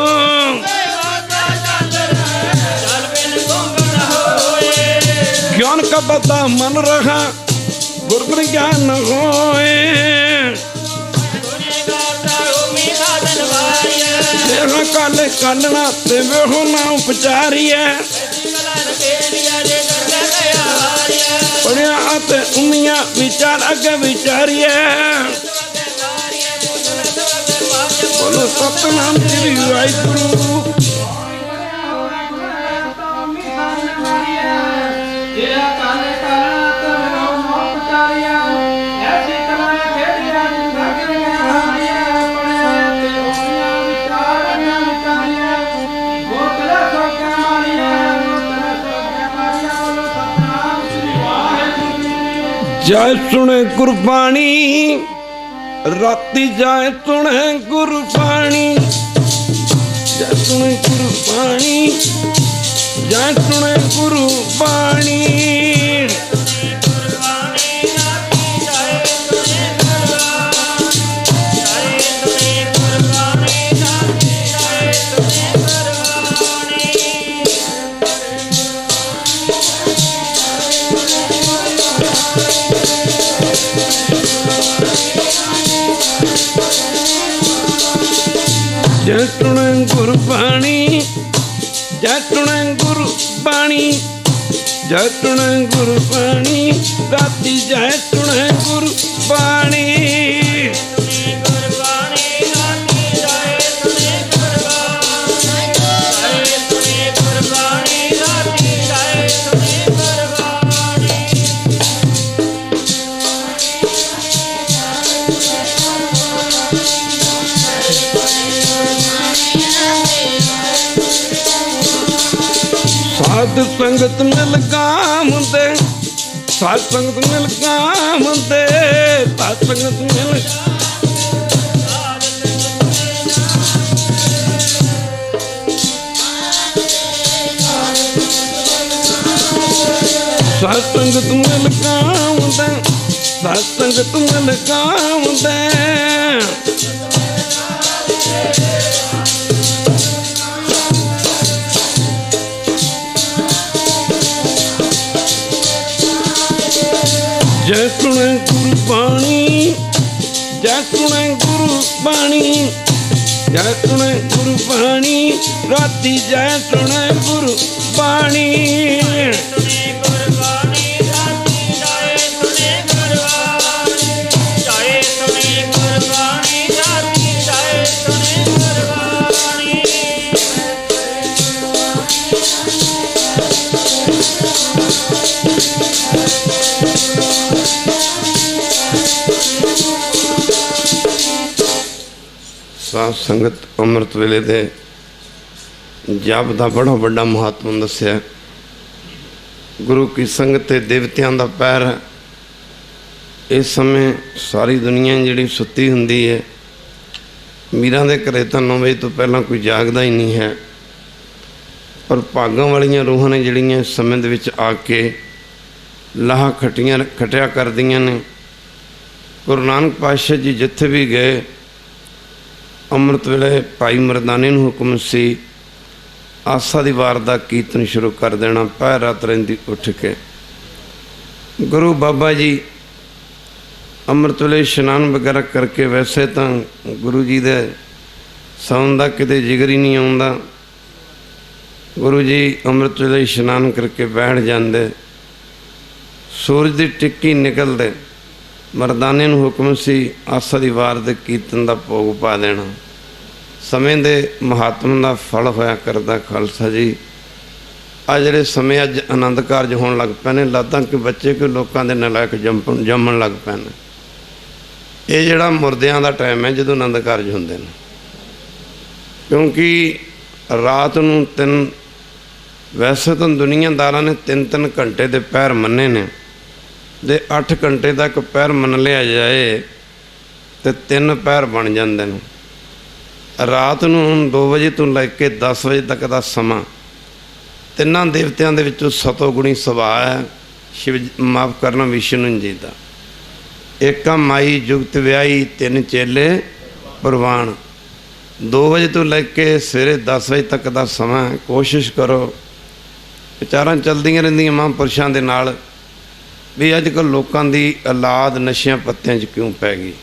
ज्ञान का बता मन रहा गुरगुण ज्ञान होए। देखा काले कालना ते वे हो ना उपचारी है। पढ़िया ते उमिया विचार अगे विचारिए बोलो सतनाम श्री वाहिगुरु। जाए सुने गुरबाणी राती जाए सुने गुरबाणी जाए सुने गुरबाणी जाए सुने गुरबाणी जय सुने गुरबाणी जय सुने गुरबाणी जय सुने गुरबाणी राती जय सुने गुरबाणी साध संगत मिल काम दे साध संगत मिल काम दे साध संगत मिल साध संगत मिल काम दे साध संगत मिल काम दे जय सुने गुरबाणी जय सुने गुरबाणी जय सुने गुरबाणी राती जय सुने गुरबाणी साध संगत अमृत वेले दे जप का बड़ा बड़ा महत्व दसिया। गुरु की संगत देवतियां दा पैर है। इस समय सारी दुनिया जिहड़ी सुत्ती हुंदी है, मीरां दे घरे तां 9 बजे तो पहला कोई जागदा ही नहीं है, पर भागां वालियां रूहां ने जिहड़ियां इस समय दे विच आके लाह खटिया करदियां ने। गुरु नानक पातशाह जी जिथे भी गए अमृत वेले भाई मरदाने नूं हुक्म सी आसा दी वार दा कीर्तन शुरू कर देना पैर रात रहिंदी उठ के। गुरु बाबा जी अमृत वेले इशनान वगैरह करके वैसे तो गुरु जी दे सौन दा किते जिगर ही नहीं आउंदा। गुरु जी अमृत वेले इशनान करके बैठ जाते, सूरज की टिक्की निकलते मरदाने नूं हुक्म सी आसा दी वार दे कीर्तन दा भोग पा देना। समय दे महात्मा दा फल होया करदा खालसा जी। आ जिहड़े समय अज आनंद कारज होण लग पए ने, लगदा कि बच्चे कोई लोकां दे नलायक जम्मण लग पए ने। ये जिहड़ा मुरदियां दा टाइम है जदों आनंद कारज हुंदे ने, क्योंकि रात नूं 3 वैसे तो दुनियादारां ने 3-3 घंटे दे पैर मन्ने ने, दे 8 घंटे तक पैर मन लिया जाए तो 3 पैर बन जाते हैं। रात नूं 2 बजे तो लैके 10 बजे तक का समा तिना देवतियां दे विचों सतोगुणी सुभाਅ है। शिव माफ करना विष्णु जी का एक माई जुगत व्याही 3 चेले प्रवान। 2 बजे तो लैके सवेरे 10 बजे तक का समा। कोशिश करो विचारां चलदियां रहिंदियां महापुरुषां दे नाल भी अजकल लोगों की औलाद नशियां पत्तियां च क्यों पै गई,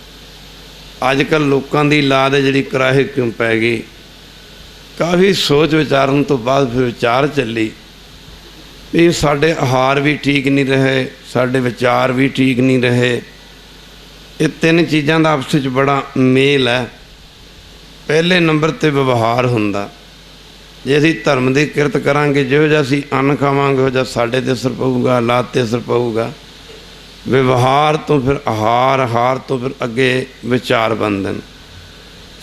अजकल लोगों की औलाद है जिहड़ी कराहे क्यों पै गई। काफ़ी सोच विचारन तो बाद फिर विचार चली ਵੀ ਸਾਡੇ ਆਹਾਰ ਵੀ ਠੀਕ ਨਹੀਂ ਰਹੇ, ਸਾਡੇ ਵਿਚਾਰ ਵੀ ਠੀਕ ਨਹੀਂ ਰਹੇ। ਇਹ ਤਿੰਨ ਚੀਜ਼ਾਂ ਦਾ ਆਪਸ ਵਿੱਚ ਬੜਾ ਮੇਲ ਹੈ। ਪਹਿਲੇ ਨੰਬਰ 'ਤੇ ਵਿਵਹਾਰ ਹੁੰਦਾ। ਜੇ ਅਸੀਂ ਧਰਮ ਦੀ ਕਿਰਤ ਕਰਾਂਗੇ, ਜਿਹੋ ਜਿਹਾ ਅਸੀਂ ਅੰਨ ਖਾਵਾਂਗੇ ਉਹ ਜਿਹਾ ਸਾਡੇ 'ਤੇ ਅਸਰ ਪਊਗਾ, ਹਾਲਾਤ 'ਤੇ ਅਸਰ ਪਊਗਾ। ਵਿਵਹਾਰ ਤੋਂ ਫਿਰ ਆਹਾਰ, ਆਹਾਰ ਤੋਂ ਫਿਰ ਅੱਗੇ ਵਿਚਾਰ ਬਣਦੇ ਨੇ।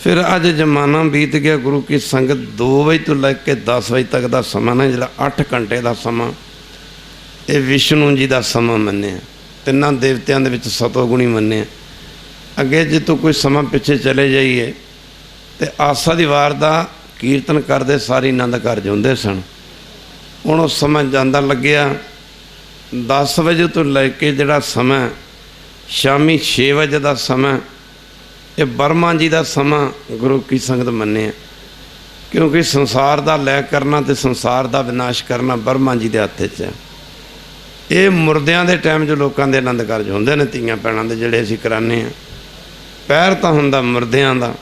ਫਿਰ ਅੱਜ ਜ਼ਮਾਨਾ ਬੀਤ ਗਿਆ, ਗੁਰੂ ਕੀ ਸੰਗਤ 2 ਵਜੇ ਤੋਂ ਲੈ ਕੇ 10 ਵਜੇ ਤੱਕ ਦਾ ਸਮਾਂ ਨਾ, ਜਿਹੜਾ 8 ਘੰਟੇ ਦਾ ਸਮਾਂ, ਇਹ ਵਿਸ਼ਨੂੰ ਜੀ ਦਾ ਸਮਾਂ ਮੰਨਿਆ। ਤਿੰਨਾਂ ਦੇਵਤਿਆਂ ਦੇ ਵਿੱਚ ਸਤੋਗੁਣੀ ਮੰਨਿਆ। ਅੱਗੇ ਜੇ ਤੋਂ ਕੋਈ ਸਮਾਂ ਪਿੱਛੇ ਚਲੇ ਜਾਈਏ ਤੇ ਆਸਾ ਦੀ ਵਾਰ ਦਾ ਕੀਰਤਨ ਕਰਦੇ ਸਾਰੀ ਆਨੰਦ ਕਾਰਜ ਹੁੰਦੇ ਸਨ। ਹੁਣ ਉਹ ਸਮਾਂ ਜਾਂਦਾ ਲੱਗਿਆ 10 ਵਜੇ ਤੋਂ ਲੈ ਕੇ ਜਿਹੜਾ ਸਮਾਂ ਸ਼ਾਮੀ 6 ਵਜੇ ਦਾ ਸਮਾਂ, ਇਹ ਬਰਮਾ ਜੀ ਦਾ ਸਮਾਂ ਗੁਰੂ ਕੀ ਸੰਗਤ ਮੰਨਿਆ। ਕਿਉਂਕਿ ਸੰਸਾਰ ਦਾ ਲੈ ਕਰਨਾ ਤੇ ਸੰਸਾਰ ਦਾ ਵਿਨਾਸ਼ ਕਰਨਾ ਬਰਮਾ ਜੀ ਦੇ ਹੱਥ 'ਚ ਹੈ। ਇਹ ਮੁਰਦਿਆਂ ਦੇ ਟਾਈਮ 'ਚ ਲੋਕਾਂ ਦੇ ਆਨੰਦ ਕਾਰਜ ਹੁੰਦੇ ਨੇ, ਧੀਆਂ ਭੈਣਾਂ ਦੇ ਜਿਹੜੇ ਅਸੀਂ ਕਰਾਉਂਦੇ ਹਾਂ। ਪੈਰ ਤਾਂ ਹੁੰਦਾ ਮੁਰਦਿਆਂ ਦਾ।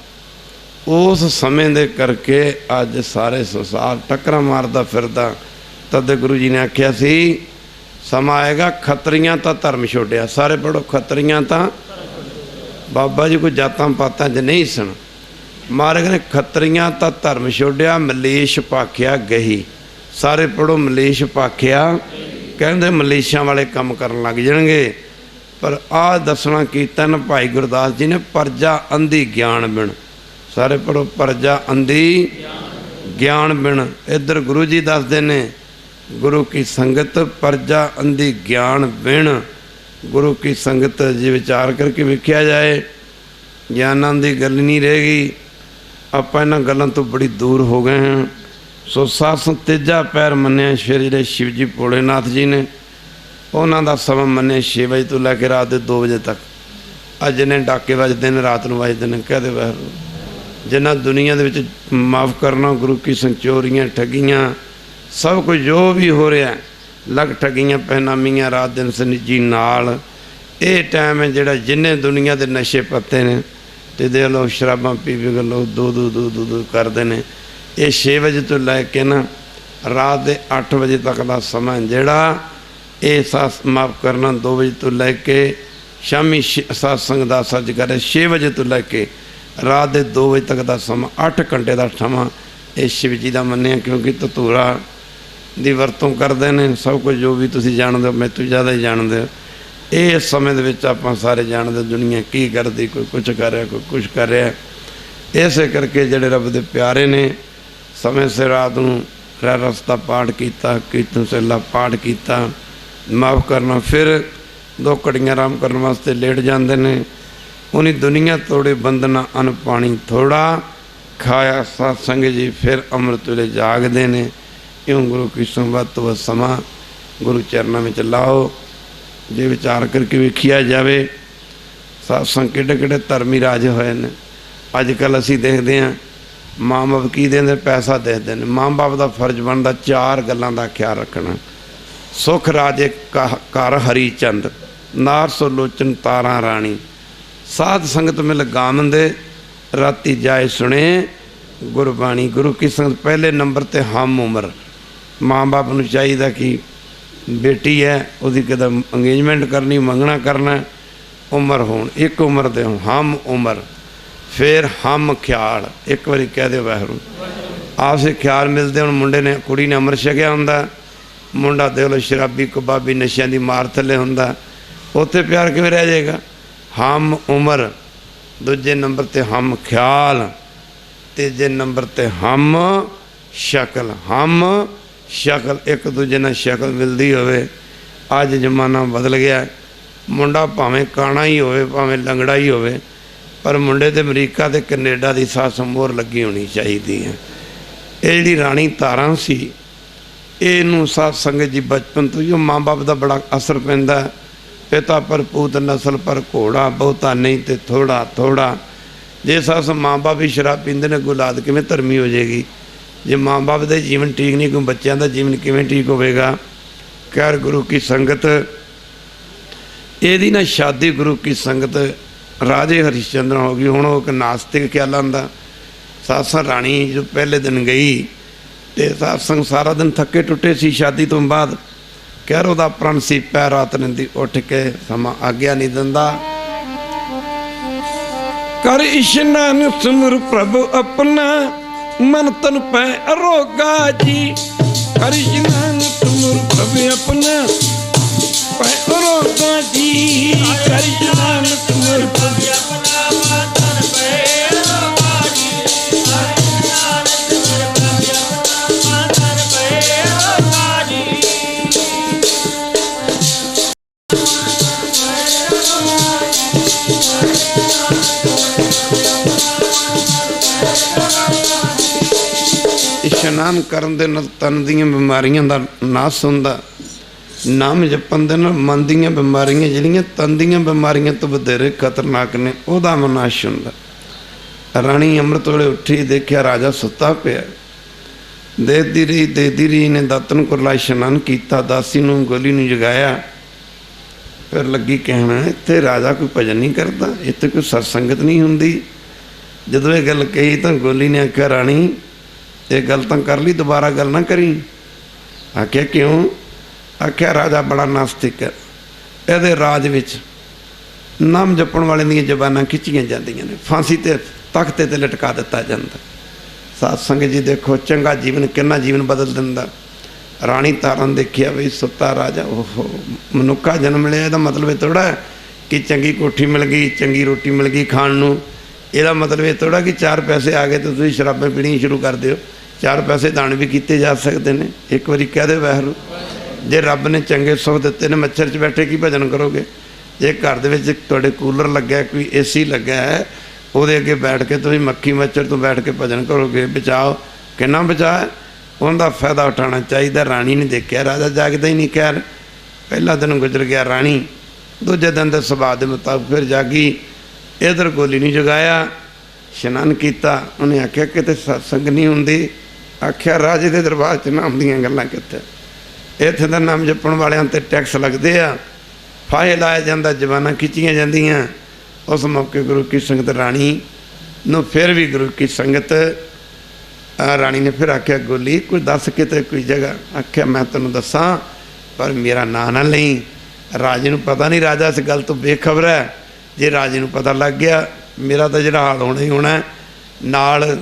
ਉਸ ਸਮੇਂ ਦੇ ਕਰਕੇ ਅੱਜ ਸਾਰੇ ਸੰਸਾਰ ਟੱਕਰਾਂ ਮਾਰਦਾ ਫਿਰਦਾ। ਤਦ ਗੁਰੂ ਜੀ ਨੇ ਆਖਿਆ ਸੀ ਸਮਾਂ ਆਏਗਾ ਖੱਤਰੀਆਂ ਤਾਂ ਧਰਮ ਛੋੜਿਆ। ਸਾਰੇ ਪੜ੍ਹੋ, ਖੱਤਰੀਆਂ ਤਾਂ ਬਾਬਾ ਜੀ ਕੋਈ ਜਾਤਾਂ ਪਾਤਾਂ 'ਚ ਨਹੀਂ ਸਨ। ਮਾਰਗ ਨੇ ਖੱਤਰੀਆਂ ਤਾਂ ਧਰਮ ਛੋੜਿਆ, ਮਲੇਸ਼ ਭਾਖਿਆ ਗਹੀ। ਸਾਰੇ ਪੜ੍ਹੋ, ਮਲੇਸ਼ ਭਾਖਿਆ। ਕਹਿੰਦੇ ਮਲੇਸ਼ਾਂ ਵਾਲੇ ਕੰਮ ਕਰਨ ਲੱਗ ਜਾਣਗੇ। ਪਰ ਆਹ ਦੱਸਣਾ ਕੀਰਤਨ ਭਾਈ ਗੁਰਦਾਸ ਜੀ ਨੇ, ਪਰਜਾ ਅੰਧੀ ਗਿਆਨ ਬਿਨ। ਸਾਰੇ ਪੜ੍ਹੋ, ਪਰਜਾ ਅੰਧੀ ਗਿਆਨ ਬਿਨ। ਇੱਧਰ ਗੁਰੂ ਜੀ ਦੱਸਦੇ ਨੇ ਗੁਰੂ ਕੀ ਸੰਗਤ ਪਰਜਾ ਅੰਧੀ ਗਿਆਨ ਬਿਨ। ਗੁਰੂ ਕੀ ਸੰਗਤ ਜੇ ਵਿਚਾਰ ਕਰਕੇ ਵੇਖਿਆ ਜਾਏ, ਗਿਆਨਾਂ ਦੀ ਗੱਲ ਨਹੀਂ ਰਹੇਗੀ। ਆਪਾਂ ਇਹਨਾਂ ਗੱਲਾਂ ਤੋਂ ਬੜੀ ਦੂਰ ਹੋ ਗਏ ਹਾਂ। ਸੋ ਸਾਸਨ ਤੀਜਾ ਪੈਰ ਮੰਨਿਆ ਫਿਰ ਜਿਹੜੇ ਸ਼ਿਵ ਜੀ ਭੋਲੇਨਾਥ ਜੀ ਨੇ, ਉਹਨਾਂ ਦਾ ਸਮਾਂ ਮੰਨਿਆ 6 ਵਜੇ ਤੋਂ ਲੈ ਕੇ ਰਾਤ ਦੇ 2 ਵਜੇ ਤੱਕ। ਅੱਜ ਜਿੰਨੇ ਡਾਕੇ ਵੱਜਦੇ ਨੇ, ਰਾਤ ਨੂੰ ਵੱਜਦੇ ਨੇ, ਕਹਦੇ ਵਾਹਿਗੁਰੂ। ਜਿਨ੍ਹਾਂ ਦੁਨੀਆ ਦੇ ਵਿੱਚ ਮਾਫ ਕਰਨਾ, ਗੁਰੂ ਕੀ ਚੋਰੀਆਂ, ਠੱਗੀਆਂ, ਸਭ ਕੁਝ ਜੋ ਵੀ ਹੋ ਰਿਹਾ, ਲੱਗ ਠੱਗੀਆਂ ਪਹਿਨਾਮੀਆਂ ਰਾਤ ਦਿਨ ਸਨਿਜੀ ਨਾਲ। ਇਹ ਟਾਈਮ ਹੈ ਜਿਹੜਾ ਜਿੰਨੇ ਦੁਨੀਆ ਦੇ ਨਸ਼ੇ ਪੱਤੇ ਨੇ, ਤੇ ਦੇ ਲੋ ਸ਼ਰਾਬਾਂ ਪੀ ਪੀ ਕੇ ਲੋਕ ਦੋ ਕਰਦੇ ਨੇ। ਇਹ 6 ਵਜੇ ਤੋਂ ਲੈ ਕੇ ਨਾ ਰਾਤ ਦੇ 8 ਵਜੇ ਤੱਕ ਦਾ ਸਮਾਂ ਜਿਹੜਾ, ਇਹ ਮਾਫ ਕਰਨਾ 2 ਵਜੇ ਤੋਂ ਲੈ ਕੇ ਸ਼ਾਮੀ ਸਤਸੰਗ ਦਾ ਸੱਜ ਕਰੇ 6 ਵਜੇ ਤੋਂ ਲੈ ਕੇ ਰਾਤ ਦੇ 2 ਵਜੇ ਤੱਕ ਦਾ ਸਮਾਂ, 8 ਘੰਟੇ ਦਾ ਸਮਾਂ ਇਹ ਸ਼ਿਵ ਜੀ ਦਾ ਮੰਨਿਆ। ਕਿਉਂਕਿ ਧਤੂਰਾ ਦੀ ਵਰਤੋਂ ਕਰਦੇ ਨੇ। ਸਭ ਕੁਝ ਜੋ ਵੀ ਤੁਸੀਂ ਜਾਣਦੇ ਹੋ, ਮੇਰੇ ਤੋਂ ਜ਼ਿਆਦਾ ਹੀ ਜਾਣਦੇ ਹੋ। ਇਹ ਸਮੇਂ ਦੇ ਵਿੱਚ ਆਪਾਂ ਸਾਰੇ ਜਾਣਦੇ ਦੁਨੀਆ ਕੀ ਕਰਦੀ, ਕੋਈ ਕੁਛ ਕਰ ਰਿਹਾ, ਕੋਈ ਕੁਛ ਕਰ ਰਿਹਾ। ਇਸੇ ਕਰਕੇ ਜਿਹੜੇ ਰੱਬ ਦੇ ਪਿਆਰੇ ਨੇ ਸਮੇਂ ਸਿਰ ਰਾਤ ਨੂੰ ਰਹਿਰਾਸ ਦਾ ਪਾਠ ਕੀਤਾ, ਕੀਰਤਨ ਸਹਿਲਾ ਪਾਠ ਕੀਤਾ, ਮਾਫ ਕਰਨਾ, ਫਿਰ 2 ਘੜੀਆਂ ਆਰਾਮ ਕਰਨ ਵਾਸਤੇ ਲੇਟ ਜਾਂਦੇ ਨੇ। ਉਹਨੀ ਦੁਨੀਆ ਤੋੜੇ ਬੰਦਨਾ ਅਨ ਪਾਣੀ ਥੋੜਾ ਖਾਇਆ ਸਤ ਸੰਗ ਜੀ, ਫਿਰ ਅੰਮ੍ਰਿਤ ਵੇਲੇ ਜਾਗਦੇ ਨੇ। ਇਉਂ ਗੁਰੂ ਕੀ ਸੰਗਤ ਤੋਂ ਸਮਾਂ ਗੁਰੂ ਚਰਨਾਂ ਵਿੱਚ ਲਾਓ। ਜੇ ਵਿਚਾਰ ਕਰਕੇ ਵੇਖਿਆ ਜਾਵੇ, ਸਤਸੰਗ ਕਿਹੜੇ ਕਿਹੜੇ ਧਰਮੀ ਰਾਜ ਹੋਏ ਨੇ। ਅੱਜ ਕੱਲ੍ਹ ਅਸੀਂ ਦੇਖਦੇ ਹਾਂ ਮਾਂ ਬਾਪ ਕੀ ਦਿੰਦੇ, ਪੈਸਾ ਦੇਖਦੇ ਨੇ। ਮਾਂ ਬਾਪ ਦਾ ਫਰਜ਼ ਬਣਦਾ 4 ਗੱਲਾਂ ਦਾ ਖਿਆਲ ਰੱਖਣਾ। ਸੁਖ ਰਾਜੇ ਘਰ ਹਰੀ ਚੰਦ, ਨਾਰ ਸੋ ਲੋਚਨ ਤਾਰਾਂ ਰਾਣੀ। ਸਾਧ ਸੰਗਤ ਮਿਲ ਗਾਵੰਦੇ, ਰਾਤੀ ਜਾਏ ਸੁਣੇ ਗੁਰਬਾਣੀ। ਗੁਰੂ ਕੀ ਸੰਗਤ ਪਹਿਲੇ ਨੰਬਰ 'ਤੇ ਹਮ ਉਮਰ। ਮਾਂ ਬਾਪ ਨੂੰ ਚਾਹੀਦਾ ਕਿ ਬੇਟੀ ਹੈ, ਉਹਦੀ ਕਿਤੇ ਅੰਗੇਜਮੈਂਟ ਕਰਨੀ, ਮੰਗਣਾ ਕਰਨਾ, ਉਮਰ ਹੋਣ, ਇੱਕ ਉਮਰ ਦੇ ਹੋਣ, ਹਮ ਉਮਰ। ਫਿਰ ਹਮ ਖਿਆਲ, ਇੱਕ ਵਾਰੀ ਕਹਿ ਦਿਓ ਵਾਹਿਗੁਰੂ। ਆਪਸੇ ਖਿਆਲ ਮਿਲਦੇ। ਹੁਣ ਮੁੰਡੇ ਨੇ, ਕੁੜੀ ਨੇ ਅੰਮ੍ਰਿਤ ਛਕਿਆ ਹੁੰਦਾ, ਮੁੰਡਾ ਦੇਖ ਲਓ ਸ਼ਰਾਬੀ ਕਬਾਬੀ ਨਸ਼ਿਆਂ ਦੀ ਮਾਰ ਥੱਲੇ ਹੁੰਦਾ, ਉੱਥੇ ਪਿਆਰ ਕਿਵੇਂ ਰਹਿ ਜਾਏਗਾ। ਹਮ ਉਮਰ। ਦੂਜੇ ਨੰਬਰ 'ਤੇ ਹਮ ਖਿਆਲ। ਤੀਜੇ ਨੰਬਰ 'ਤੇ ਹਮ ਸ਼ਕਲ। ਹਮ ਸ਼ਕਲ, ਇੱਕ ਦੂਜੇ ਨਾਲ ਸ਼ਕਲ ਮਿਲਦੀ ਹੋਵੇ। ਅੱਜ ਜ਼ਮਾਨਾ ਬਦਲ ਗਿਆ। ਮੁੰਡਾ ਭਾਵੇਂ ਕਾਣਾ ਹੀ ਹੋਵੇ, ਭਾਵੇਂ ਲੰਗੜਾ ਹੀ ਹੋਵੇ, ਪਰ ਮੁੰਡੇ ਤੇ ਅਮਰੀਕਾ ਤੇ ਕੈਨੇਡਾ ਦੀ ਸਾਥ ਮੋਹਰ ਲੱਗੀ ਹੋਣੀ ਚਾਹੀਦੀ ਹੈ। ਇਹ ਜਿਹੜੀ ਰਾਣੀ ਤਾਰਾਂ ਸੀ, ਇਹਨੂੰ ਸਾਧ ਸੰਗਤ ਜੀ ਬਚਪਨ ਤੋਂ ਹੀ ਮਾਂ ਬਾਪ ਦਾ ਬੜਾ ਅਸਰ ਪੈਂਦਾ। ਪਿਤਾ ਪਰ ਪੂਤ ਨਸਲ ਪਰ ਘੋੜਾ, ਬਹੁਤਾ ਨਹੀਂ ਤੇ ਥੋੜਾ ਥੋੜਾ। ਜੇ ਸਾਸ ਮਾਂ ਬਾਪ ਹੀ ਸ਼ਰਾਬ ਪੀਂਦੇ ਨੇ, ਔਲਾਦ ਕਿਵੇਂ ਧਰਮੀ ਹੋ ਜਾਏਗੀ। ਜੇ ਮਾਂ ਬਾਪ ਦਾ ਜੀਵਨ ਠੀਕ ਨਹੀਂ, ਕੋਈ ਬੱਚਿਆਂ ਦਾ ਜੀਵਨ ਕਿਵੇਂ ਠੀਕ ਹੋਵੇਗਾ। ਖੈਰ ਗੁਰੂ ਕੀ ਸੰਗਤ, ਇਹਦੀ ਨਾ ਸ਼ਾਦੀ ਗੁਰੂ ਕੀ ਸੰਗਤ ਰਾਜੇ ਹਰੀਸ਼ਚੰਦਰ ਹੋ ਗਈ। ਹੁਣ ਉਹ ਇੱਕ ਨਾਸਤਿਕ ਖਿਆਲਾਂ ਦਾ। ਸਾਸਾ ਰਾਣੀ ਜੋ ਪਹਿਲੇ ਦਿਨ ਗਈ, ਅਤੇ ਸਾਧ ਸੰਗ ਸਾਰਾ ਦਿਨ ਥੱਕੇ ਟੁੱਟੇ ਸੀ ਸ਼ਾਦੀ ਤੋਂ ਬਾਅਦ। ਕਹਿਰੋ ਦਾ ਪ੍ਰਣ ਸੀ ਪੈ ਰਾਤ ਨਿੰਦੀ ਉੱਠ ਕੇ ਸਮਾਂ ਆਗਿਆ ਨਹੀਂ ਦਿੰਦਾ। ਕਰ ਇਸ਼ਨਾਨ ਸਿਮਰ ਪ੍ਰਭ ਆਪਣਾ ਮਨ ਤਨ ਪੈ ਅਰੋਗਾ ਜੀ। ਕਰ ਇਸ਼ਨਾਨ ਸਿਮਰ ਪ੍ਰਭ ਆਪਣਾ ਪੈ ਅਰੋਗਾ ਜੀ। ਕਰ ਇਸ਼ਨਾਨ ਸਿਮਰ ਪ੍ਰਭ ਆਪਣਾ ਮਨ ਤਨ ਪੈ ਅਰੋਗਾ ਜੀ। ਕਰ ਇਸ਼ਨਾਨ ਸਿਮਰ ਪ੍ਰਭ ਆਪਣਾ ਮਨ ਤਨ ਪੈ ਅਰੋਗਾ ਜੀ। ਇਸ਼ਨਾਨ ਕਰਨ ਦੇ ਨਾਲ ਤਨ ਦੀਆਂ ਬਿਮਾਰੀਆਂ ਦਾ ਨਾਸ ਹੁੰਦਾ। ਨਾਮ ਜਪਣ ਦੇ ਨਾਲ ਮਨ ਦੀਆਂ ਬਿਮਾਰੀਆਂ ਜਿਹੜੀਆਂ ਤਨ ਦੀਆਂ ਬਿਮਾਰੀਆਂ ਤੋਂ ਵਧੇਰੇ ਖਤਰਨਾਕ ਨੇ ਉਹਦਾ ਨਾਸ਼ ਹੁੰਦਾ। ਰਾਣੀ ਅੰਮ੍ਰਿਤ ਵੇਲੇ ਉੱਠੀ, ਦੇਖਿਆ ਰਾਜਾ ਸੁੱਤਾ ਪਿਆ। ਦੇਖਦੀ ਰਹੀ ਨੇ ਦਾਤਨ ਕੁਰਲਾ ਇਸ਼ਨਾਨ ਕੀਤਾ, ਦਾਸੀ ਨੂੰ ਗੋਲੀ ਨੂੰ ਜਗਾਇਆ। ਫਿਰ ਲੱਗੀ ਕਹਿਣਾ ਇੱਥੇ ਰਾਜਾ ਕੋਈ ਭਜਨ ਨਹੀਂ ਕਰਦਾ, ਇੱਥੇ ਕੋਈ ਸਤਸੰਗਤ ਨਹੀਂ ਹੁੰਦੀ। ਜਦੋਂ ਇਹ ਗੱਲ ਕਹੀ ਤਾਂ ਗੋਲੀ ਨੇ ਆਖਿਆ ਰਾਣੀ ਇਹ ਗੱਲ ਤਾਂ ਕਰ ਲਈ, ਦੁਬਾਰਾ ਗੱਲ ਨਾ ਕਰੀ। ਆਖਿਆ ਕਿਉਂ? ਆਖਿਆ ਰਾਜਾ ਬੜਾ ਨਾਸਤਿਕ ਹੈ, ਇਹਦੇ ਰਾਜ ਵਿੱਚ ਨਾਮ ਜਪਣ ਵਾਲੇ ਦੀਆਂ ਜ਼ਬਾਨਾਂ ਖਿੱਚੀਆਂ ਜਾਂਦੀਆਂ ਨੇ, ਫਾਂਸੀ ਤੇ ਤਖਤੇ ਤੇ ਲਟਕਾ ਦਿੱਤਾ ਜਾਂਦਾ। ਸਾਧ ਸੰਗਤ ਜੀ ਦੇਖੋ ਚੰਗਾ ਜੀਵਨ ਕਿੰਨਾ ਜੀਵਨ ਬਦਲ ਦਿੰਦਾ। ਰਾਣੀ ਤਾਰਨ ਦੇਖਿਆ ਵੀ ਸੁੱਤਾ ਰਾਜਾ, ਓਹੋ ਮਨੁੱਖਾ ਜਨਮ ਲਿਆ, ਇਹਦਾ ਮਤਲਬ ਇਹ ਥੋੜ੍ਹਾ ਕਿ ਚੰਗੀ ਕੋਠੀ ਮਿਲ ਗਈ, ਚੰਗੀ ਰੋਟੀ ਮਿਲ ਗਈ ਖਾਣ ਨੂੰ। ਇਹਦਾ ਮਤਲਬ ਇਹ ਥੋੜ੍ਹਾ ਕਿ 4 ਪੈਸੇ ਆ ਗਏ ਤਾਂ ਤੁਸੀਂ ਸ਼ਰਾਬਾਂ ਪੀਣੀਆਂ ਸ਼ੁਰੂ ਕਰ ਦਿਓ। 4 ਪੈਸੇ ਦਾਨ ਵੀ ਕੀਤੇ ਜਾ ਸਕਦੇ ਨੇ। ਇੱਕ ਵਾਰੀ ਕਹਿ ਦੇ ਵਾਹਿਗੁਰੂ। ਜੇ ਰੱਬ ਨੇ ਚੰਗੇ ਸੁੱਖ ਦਿੱਤੇ ਨੇ, ਮੱਛਰ 'ਚ ਬੈਠੇ ਕੀ ਭਜਨ ਕਰੋਗੇ? ਜੇ ਘਰ ਦੇ ਵਿੱਚ ਤੁਹਾਡੇ ਕੂਲਰ ਲੱਗਾ, ਕੋਈ AC ਲੱਗਾ ਹੈ, ਉਹਦੇ ਅੱਗੇ ਬੈਠ ਕੇ ਤੁਸੀਂ ਮੱਖੀ ਮੱਛਰ ਤੋਂ ਬੈਠ ਕੇ ਭਜਨ ਕਰੋਗੇ। ਬਚਾਓ ਕਿੰਨਾ ਬਚਾਅ, ਉਹਦਾ ਫਾਇਦਾ ਉਠਾਉਣਾ ਚਾਹੀਦਾ। ਰਾਣੀ ਨੇ ਦੇਖਿਆ ਰਾਜਾ ਜਾਗਦਾ ਹੀ ਨਹੀਂ। ਖੈਰ ਪਹਿਲਾ ਦਿਨ ਗੁਜ਼ਰ ਗਿਆ। ਰਾਣੀ ਦੂਜੇ ਦਿਨ ਦੇ ਸੁਭਾਅ ਦੇ ਮੁਤਾਬਕ ਫਿਰ ਜਾਗੀ। ਇੱਧਰ ਗੋਲੀ ਨਹੀਂ ਜਗਾਇਆ, ਇਸ਼ਨਾਨ ਕੀਤਾ। ਉਹਨੇ ਆਖਿਆ ਕਿਤੇ ਸਤਸੰਗ ਨਹੀਂ ਹੁੰਦੀ। ਆਖਿਆ ਰਾਜੇ ਦੇ ਦਰਬਾਰ 'ਚ ਨਾਮ ਦੀਆਂ ਗੱਲਾਂ ਕਿੱਥੇ? ਇੱਥੇ ਦਾ ਨਾਮ ਜਪਣ ਵਾਲਿਆਂ 'ਤੇ ਟੈਕਸ ਲੱਗਦੇ ਆ, ਫਾਹੇ ਲਾਇਆ ਜਾਂਦਾ, ਜ਼ਬਾਨਾਂ ਖਿੱਚੀਆਂ ਜਾਂਦੀਆਂ। ਉਸ ਮੌਕੇ ਗੁਰੂ ਕੀ ਸੰਗਤ ਰਾਣੀ ਨੂੰ ਫਿਰ ਵੀ ਗੁਰੂ ਕੀ ਸੰਗਤ ਰਾਣੀ ਨੇ ਫਿਰ ਆਖਿਆ ਗੋਲੀ ਕੋਈ ਦੱਸ ਕਿਤੇ ਕੋਈ ਜਗ੍ਹਾ। ਆਖਿਆ ਮੈਂ ਤੈਨੂੰ ਦੱਸਾਂ ਪਰ ਮੇਰਾ ਨਾਂ ਨਾ ਲਈ। ਰਾਜੇ ਨੂੰ ਪਤਾ ਨਹੀਂ, ਰਾਜਾ ਇਸ ਗੱਲ ਤੋਂ ਬੇਖਬਰ ਹੈ। ਜੇ ਰਾਜੇ ਨੂੰ ਪਤਾ ਲੱਗ ਗਿਆ ਮੇਰਾ ਤਾਂ ਜਿਹੜਾ ਹਾਲ ਹੋਣਾ ਹੀ ਹੋਣਾ, ਨਾਲ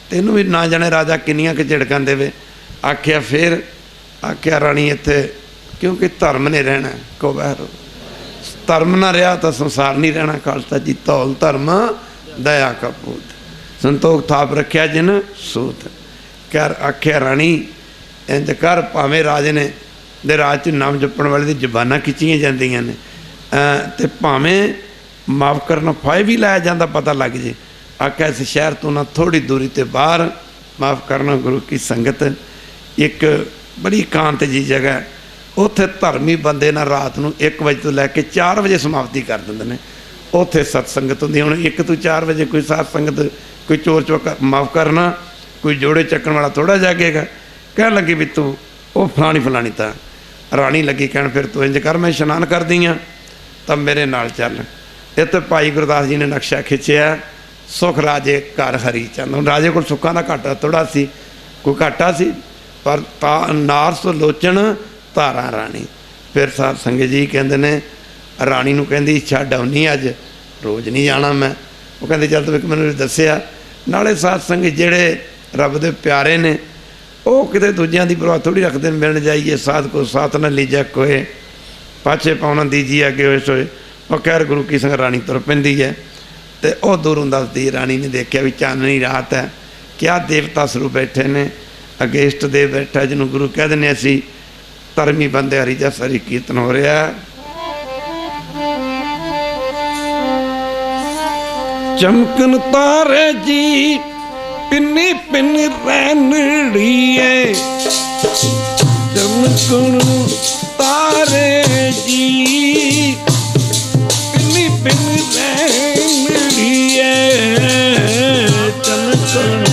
ਤੈਨੂੰ ਵੀ ਨਾ ਜਾਣੇ ਰਾਜਾ ਕਿੰਨੀਆਂ ਕੁ ਝਿੜਕਾਂ ਦੇਵੇ। ਆਖਿਆ ਫਿਰ ਆਖਿਆ ਰਾਣੀ ਇੱਥੇ ਕਿਉਂਕਿ ਧਰਮ ਨੇ ਰਹਿਣਾ। ਕੋ ਵਾਹਿਗੁਰੂ ਧਰਮ ਨਾ ਰਿਹਾ ਤਾਂ ਸੰਸਾਰ ਨਹੀਂ ਰਹਿਣਾ। ਖਾਲਸਾ ਜੀ ਧੌਲ ਧਰਮ ਦਇਆ ਕਪੂਤ, ਸੰਤੋਖ ਥਾਪ ਰੱਖਿਆ ਜਿਨ ਸੂਤ। ਕਰ ਆਖਿਆ ਰਾਣੀ ਇੰਜ ਕਰ, ਭਾਵੇਂ ਰਾਜੇ ਨੇ ਦੇ ਰਾਜ 'ਚ ਨਾਮ ਜਪਣ ਵਾਲੇ ਦੀ ਜ਼ਬਾਨਾਂ ਖਿੱਚੀਆਂ ਜਾਂਦੀਆਂ ਨੇ ਅਤੇ ਭਾਵੇਂ ਮਾਫ਼ ਕਰਨਾ ਫਾਇ ਵੀ ਲਾਇਆ ਜਾਂਦਾ, ਪਤਾ ਲੱਗ ਜੇ। ਆਖਿਆ ਇਸ ਸ਼ਹਿਰ ਤੋਂ ਨਾ ਥੋੜ੍ਹੀ ਦੂਰੀ 'ਤੇ ਬਾਹਰ ਮਾਫ਼ ਕਰਨਾ ਗੁਰੂ ਕੀ ਸੰਗਤ ਇੱਕ ਬੜੀ ਇਕਾਂਤ ਜੀ ਜਗ੍ਹਾ, ਉੱਥੇ ਧਰਮੀ ਬੰਦੇ ਨਾਲ ਰਾਤ ਨੂੰ 1 ਵਜੇ ਤੋਂ ਲੈ ਕੇ 4 ਵਜੇ ਸਮਾਪਤੀ ਕਰ ਦਿੰਦੇ ਨੇ। ਉੱਥੇ ਸਤਸੰਗਤ ਹੁੰਦੀ। ਹੁਣ 1 ਤੋਂ 4 ਵਜੇ ਕੋਈ ਸਾਧ ਸੰਗਤ, ਕੋਈ ਚੋਰ ਚੋਕਾ ਮਾਫ਼ ਕਰਨਾ, ਕੋਈ ਜੋੜੇ ਚੱਕਣ ਵਾਲਾ ਥੋੜ੍ਹਾ ਜਾਗੇਗਾ। ਕਹਿਣ ਲੱਗੀ ਵੀ ਤੂੰ ਉਹ ਫਲਾਣੀ ਤਾਂ। ਰਾਣੀ ਲੱਗੀ ਕਹਿਣ ਫਿਰ ਤੂੰ ਇੰਜ ਕਰ, ਮੈਂ ਇਸ਼ਨਾਨ ਕਰਦੀ ਹਾਂ ਤਾਂ ਮੇਰੇ ਨਾਲ ਚੱਲ। ਇੱਥੇ ਭਾਈ ਗੁਰਦਾਸ ਜੀ ਨੇ ਨਕਸ਼ਾ ਖਿੱਚਿਆ, ਸੁਖ ਰਾਜੇ ਘਰ ਹਰੀ ਚੰਦ। ਹੁਣ ਰਾਜੇ ਕੋਲ ਸੁੱਖਾਂ ਦਾ ਘਾਟਾ ਥੋੜ੍ਹਾ ਸੀ, ਕੋਈ ਘਾਟਾ ਸੀ, ਪਰ ਤਾਂ ਨਾਰਸ ਲੋਚਣ ਧਾਰਾ ਰਾਣੀ। ਫਿਰ ਸਾਧ ਸੰਗਤ ਜੀ ਕਹਿੰਦੇ ਨੇ ਰਾਣੀ ਨੂੰ ਕਹਿੰਦੀ ਛੱਡ ਆਉਣੀ ਅੱਜ, ਰੋਜ਼ ਨਹੀਂ ਜਾਣਾ ਮੈਂ। ਉਹ ਕਹਿੰਦੇ ਚੱਲ ਤੂੰ ਇੱਕ ਮੈਨੂੰ ਦੱਸਿਆ। ਨਾਲੇ ਸਾਧ ਸੰਗਤ ਜਿਹੜੇ ਰੱਬ ਦੇ ਪਿਆਰੇ ਨੇ ਉਹ ਕਿਤੇ ਦੂਜਿਆਂ ਦੀ ਪਰਵਾਹ ਥੋੜ੍ਹੀ ਰੱਖਦੇ ਨੇ। ਮਿਲਣ ਜਾਈਏ ਸਾਧ ਕੋ ਸਾਥ ਨਾ ਲੀਜਾ ਕੋਏ, ਪਾਛੇ ਪਾਉਣਾ ਦੀਜੀ ਅੱਗੇ ਹੋਏ ਸੋਏ। ਉਹ ਖੈਰ ਗੁਰੂ ਕੀ ਸੰਗਤ ਰਾਣੀ ਤੁਰ ਪੈਂਦੀ ਹੈ ਅਤੇ ਉਹ ਦੂਰੋਂ ਦੱਸਦੀ ਰਾਣੀ ਨੇ ਦੇਖਿਆ ਵੀ ਚਾਨਣੀ ਰਾਤ ਹੈ, ਕਿਆ ਦੇਵਤਾ ਸਰੂਪ ਬੈਠੇ ਨੇ, ਅੱਗੇ ਇਸ਼ਟ ਦੇਵ ਬੈਠਾ ਜਿਹਨੂੰ ਗੁਰੂ ਕਹਿ ਦਿੰਦੇ ਅਸੀਂ। ਧਰਮੀ ਬੰਦੇ ਹਰੀ ਜਸ ਹਰੀ ਕੀਰਤਨ ਹੋ ਰਿਹਾ। ਚਮਕਨ ਤਾਰੇ ਜੀ ਪਿੰਨੀ ਪਿੰਨ ਰਹਿਣੜੀਏ, ਚਮਕਨ ਤਾਰੇ ਜੀ ਪਿੰਨੀ ਪਿੰਨ ਰਹਿਣੜੀਏ, ਚਮਕਨ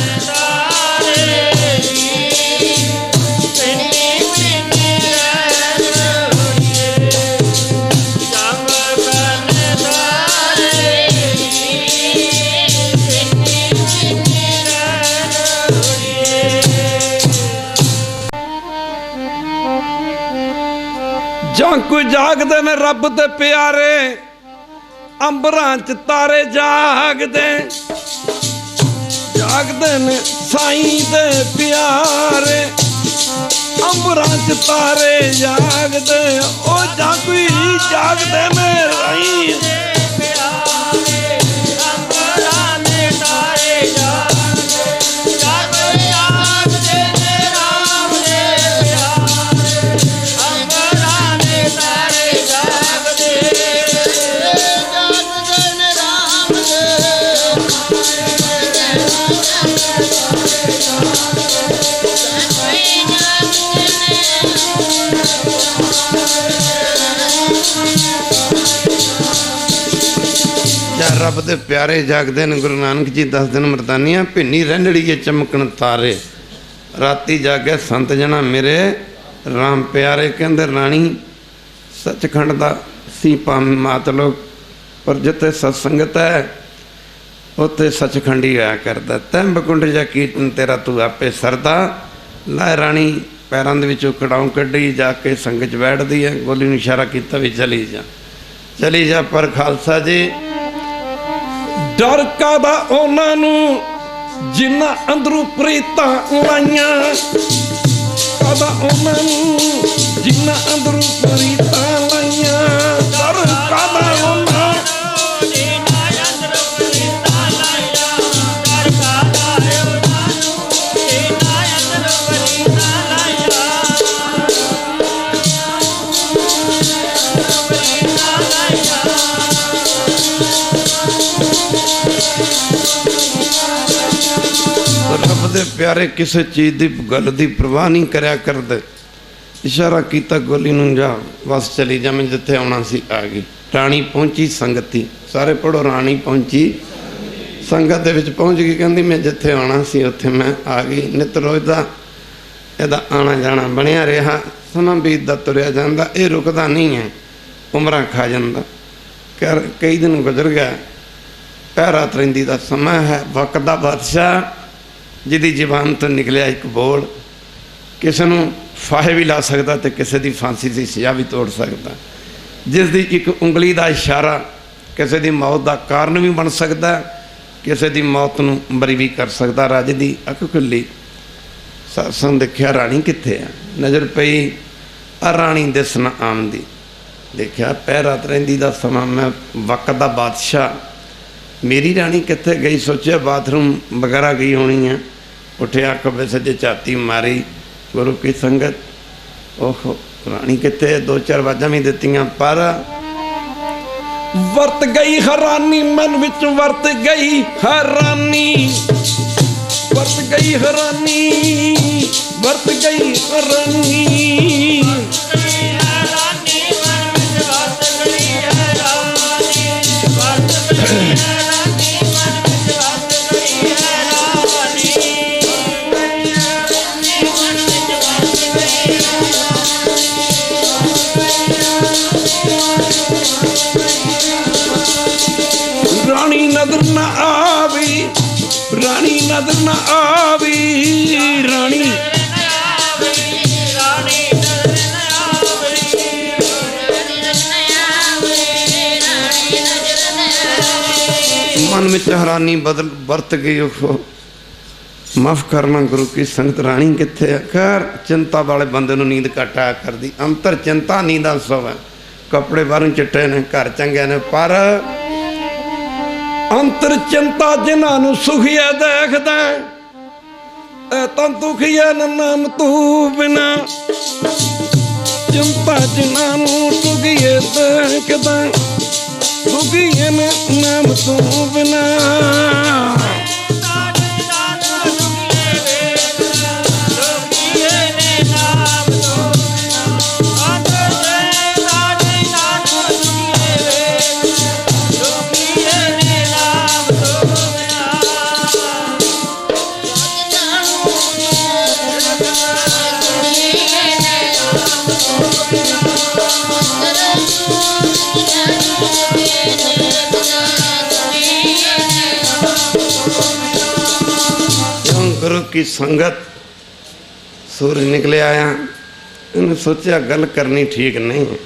जागदे ने रब दे प्यारे, अंबरां च तारे जागदे, जागदे ने साईं दे प्यारे, अंबरां च तारे जागदे, ओ जागवी जागदे ने राई प्यारे, अंबरां दे तारे जागदे, जागदे ने राम दे प्यारे, अंबरां दे तारे जागदे, जागदे ने राम दे रब दे प्यारे जागदे ने। गुरु नानक जी दसदे ने मरदानियां भिन्नी रंजड़ीए चमकण तारे, राती जागे संत जना मेरे राम प्यारे। कहंदे राणी सचखंड दा सी मतलब पर जिथे सत्संगत है उत्थे सचखंडी होया करदा। तैं बकुंड जा कीर्तन तेरा तू आपे सरदा, ला राणी पैरां दे विचों कड़ाऊं कड्ढी जाके संग च बैठदी है। गोली नूं इशारा कीता भी चली जा चली जा। पर खालसा जी डर कादा उन्हां नूं जिन्हां अंदरों प्रीतां लाइयां, कादा उन्हां नूं जिन्हां अंदरों प्रीतां लाइयां, डर कादा उन्हां रब दे प्यारे किसी चीज़ की गल की परवाह नहीं करया करदे। इशारा किया गोली नूं जा बस चली जा, मैं जिथे आना सी आ गई। राणी पहुंची संगती, सारे पढ़ो राणी पहुंची संगत दे विच पहुंच गई। कहंदी मैं जिथे आना सी उत्थे मैं आ गई। नित रोज़ दा इहदा आना जाना बनिया रहा, समा बीतदा तुरिया जांदा, ये रुकदा नहीं है, उमरां खा जांदा। कई दिन गुजर गया, पहरा तरिंदी दा समा है। वक्त दा बादशाह जिहदी जबान तो निकलिया एक बोल, किसी नूं फाहे भी ला सकता तो किसी की फांसी की सज़ा भी तोड़ सकता। जिसकी एक उंगली का इशारा किसी की मौत का कारण भी बन सकता, किसी की मौत नूं बरी भी कर सकता। राजे की अख खुली, सत्संग देखिया राणी कित्थे है, नज़र पई आ राणी दिसन आमदी। देखिया पहरा रहिंदी दा समा, मैं वक्त का बादशाह मेरी राणी कित्थे गई। सोचा बाथरूम वगैरह गई होनी है। उठिया खब्बे सज्जे झाती मारी, गुरु की संगत ओहो राणी कित्थे। दो चार आवाज़ां भी दित्तियां पर वर्त गई हैरानी, मन विच वर्त गई हैरानी, वर्त गई हैरानी, वर्त गई हैरानी, रानी नजर न आवी, रानी नजर न आवी, रानी मन में हैरानी बदल बरत गई। माफ करना गुरु की संगत, राणी कित्थे है। खैर चिंता वाले बंदे नूं नींद घट आया करदी, अंतर चिंता नींद दा सौ है। कपड़े बाहरों चिट्टे ने, घर चंगे ने, पर अंतर चिंता जिन्हों सुखिया देखदा, तो दुखिया नाम तू बिना, चिंता जिन्हों सुखिए देखदा, दुखिया नाम तू बिना। गुरु की संगत सूरज निकले आया, इन्हें सोचा गल करनी ठीक नहीं है।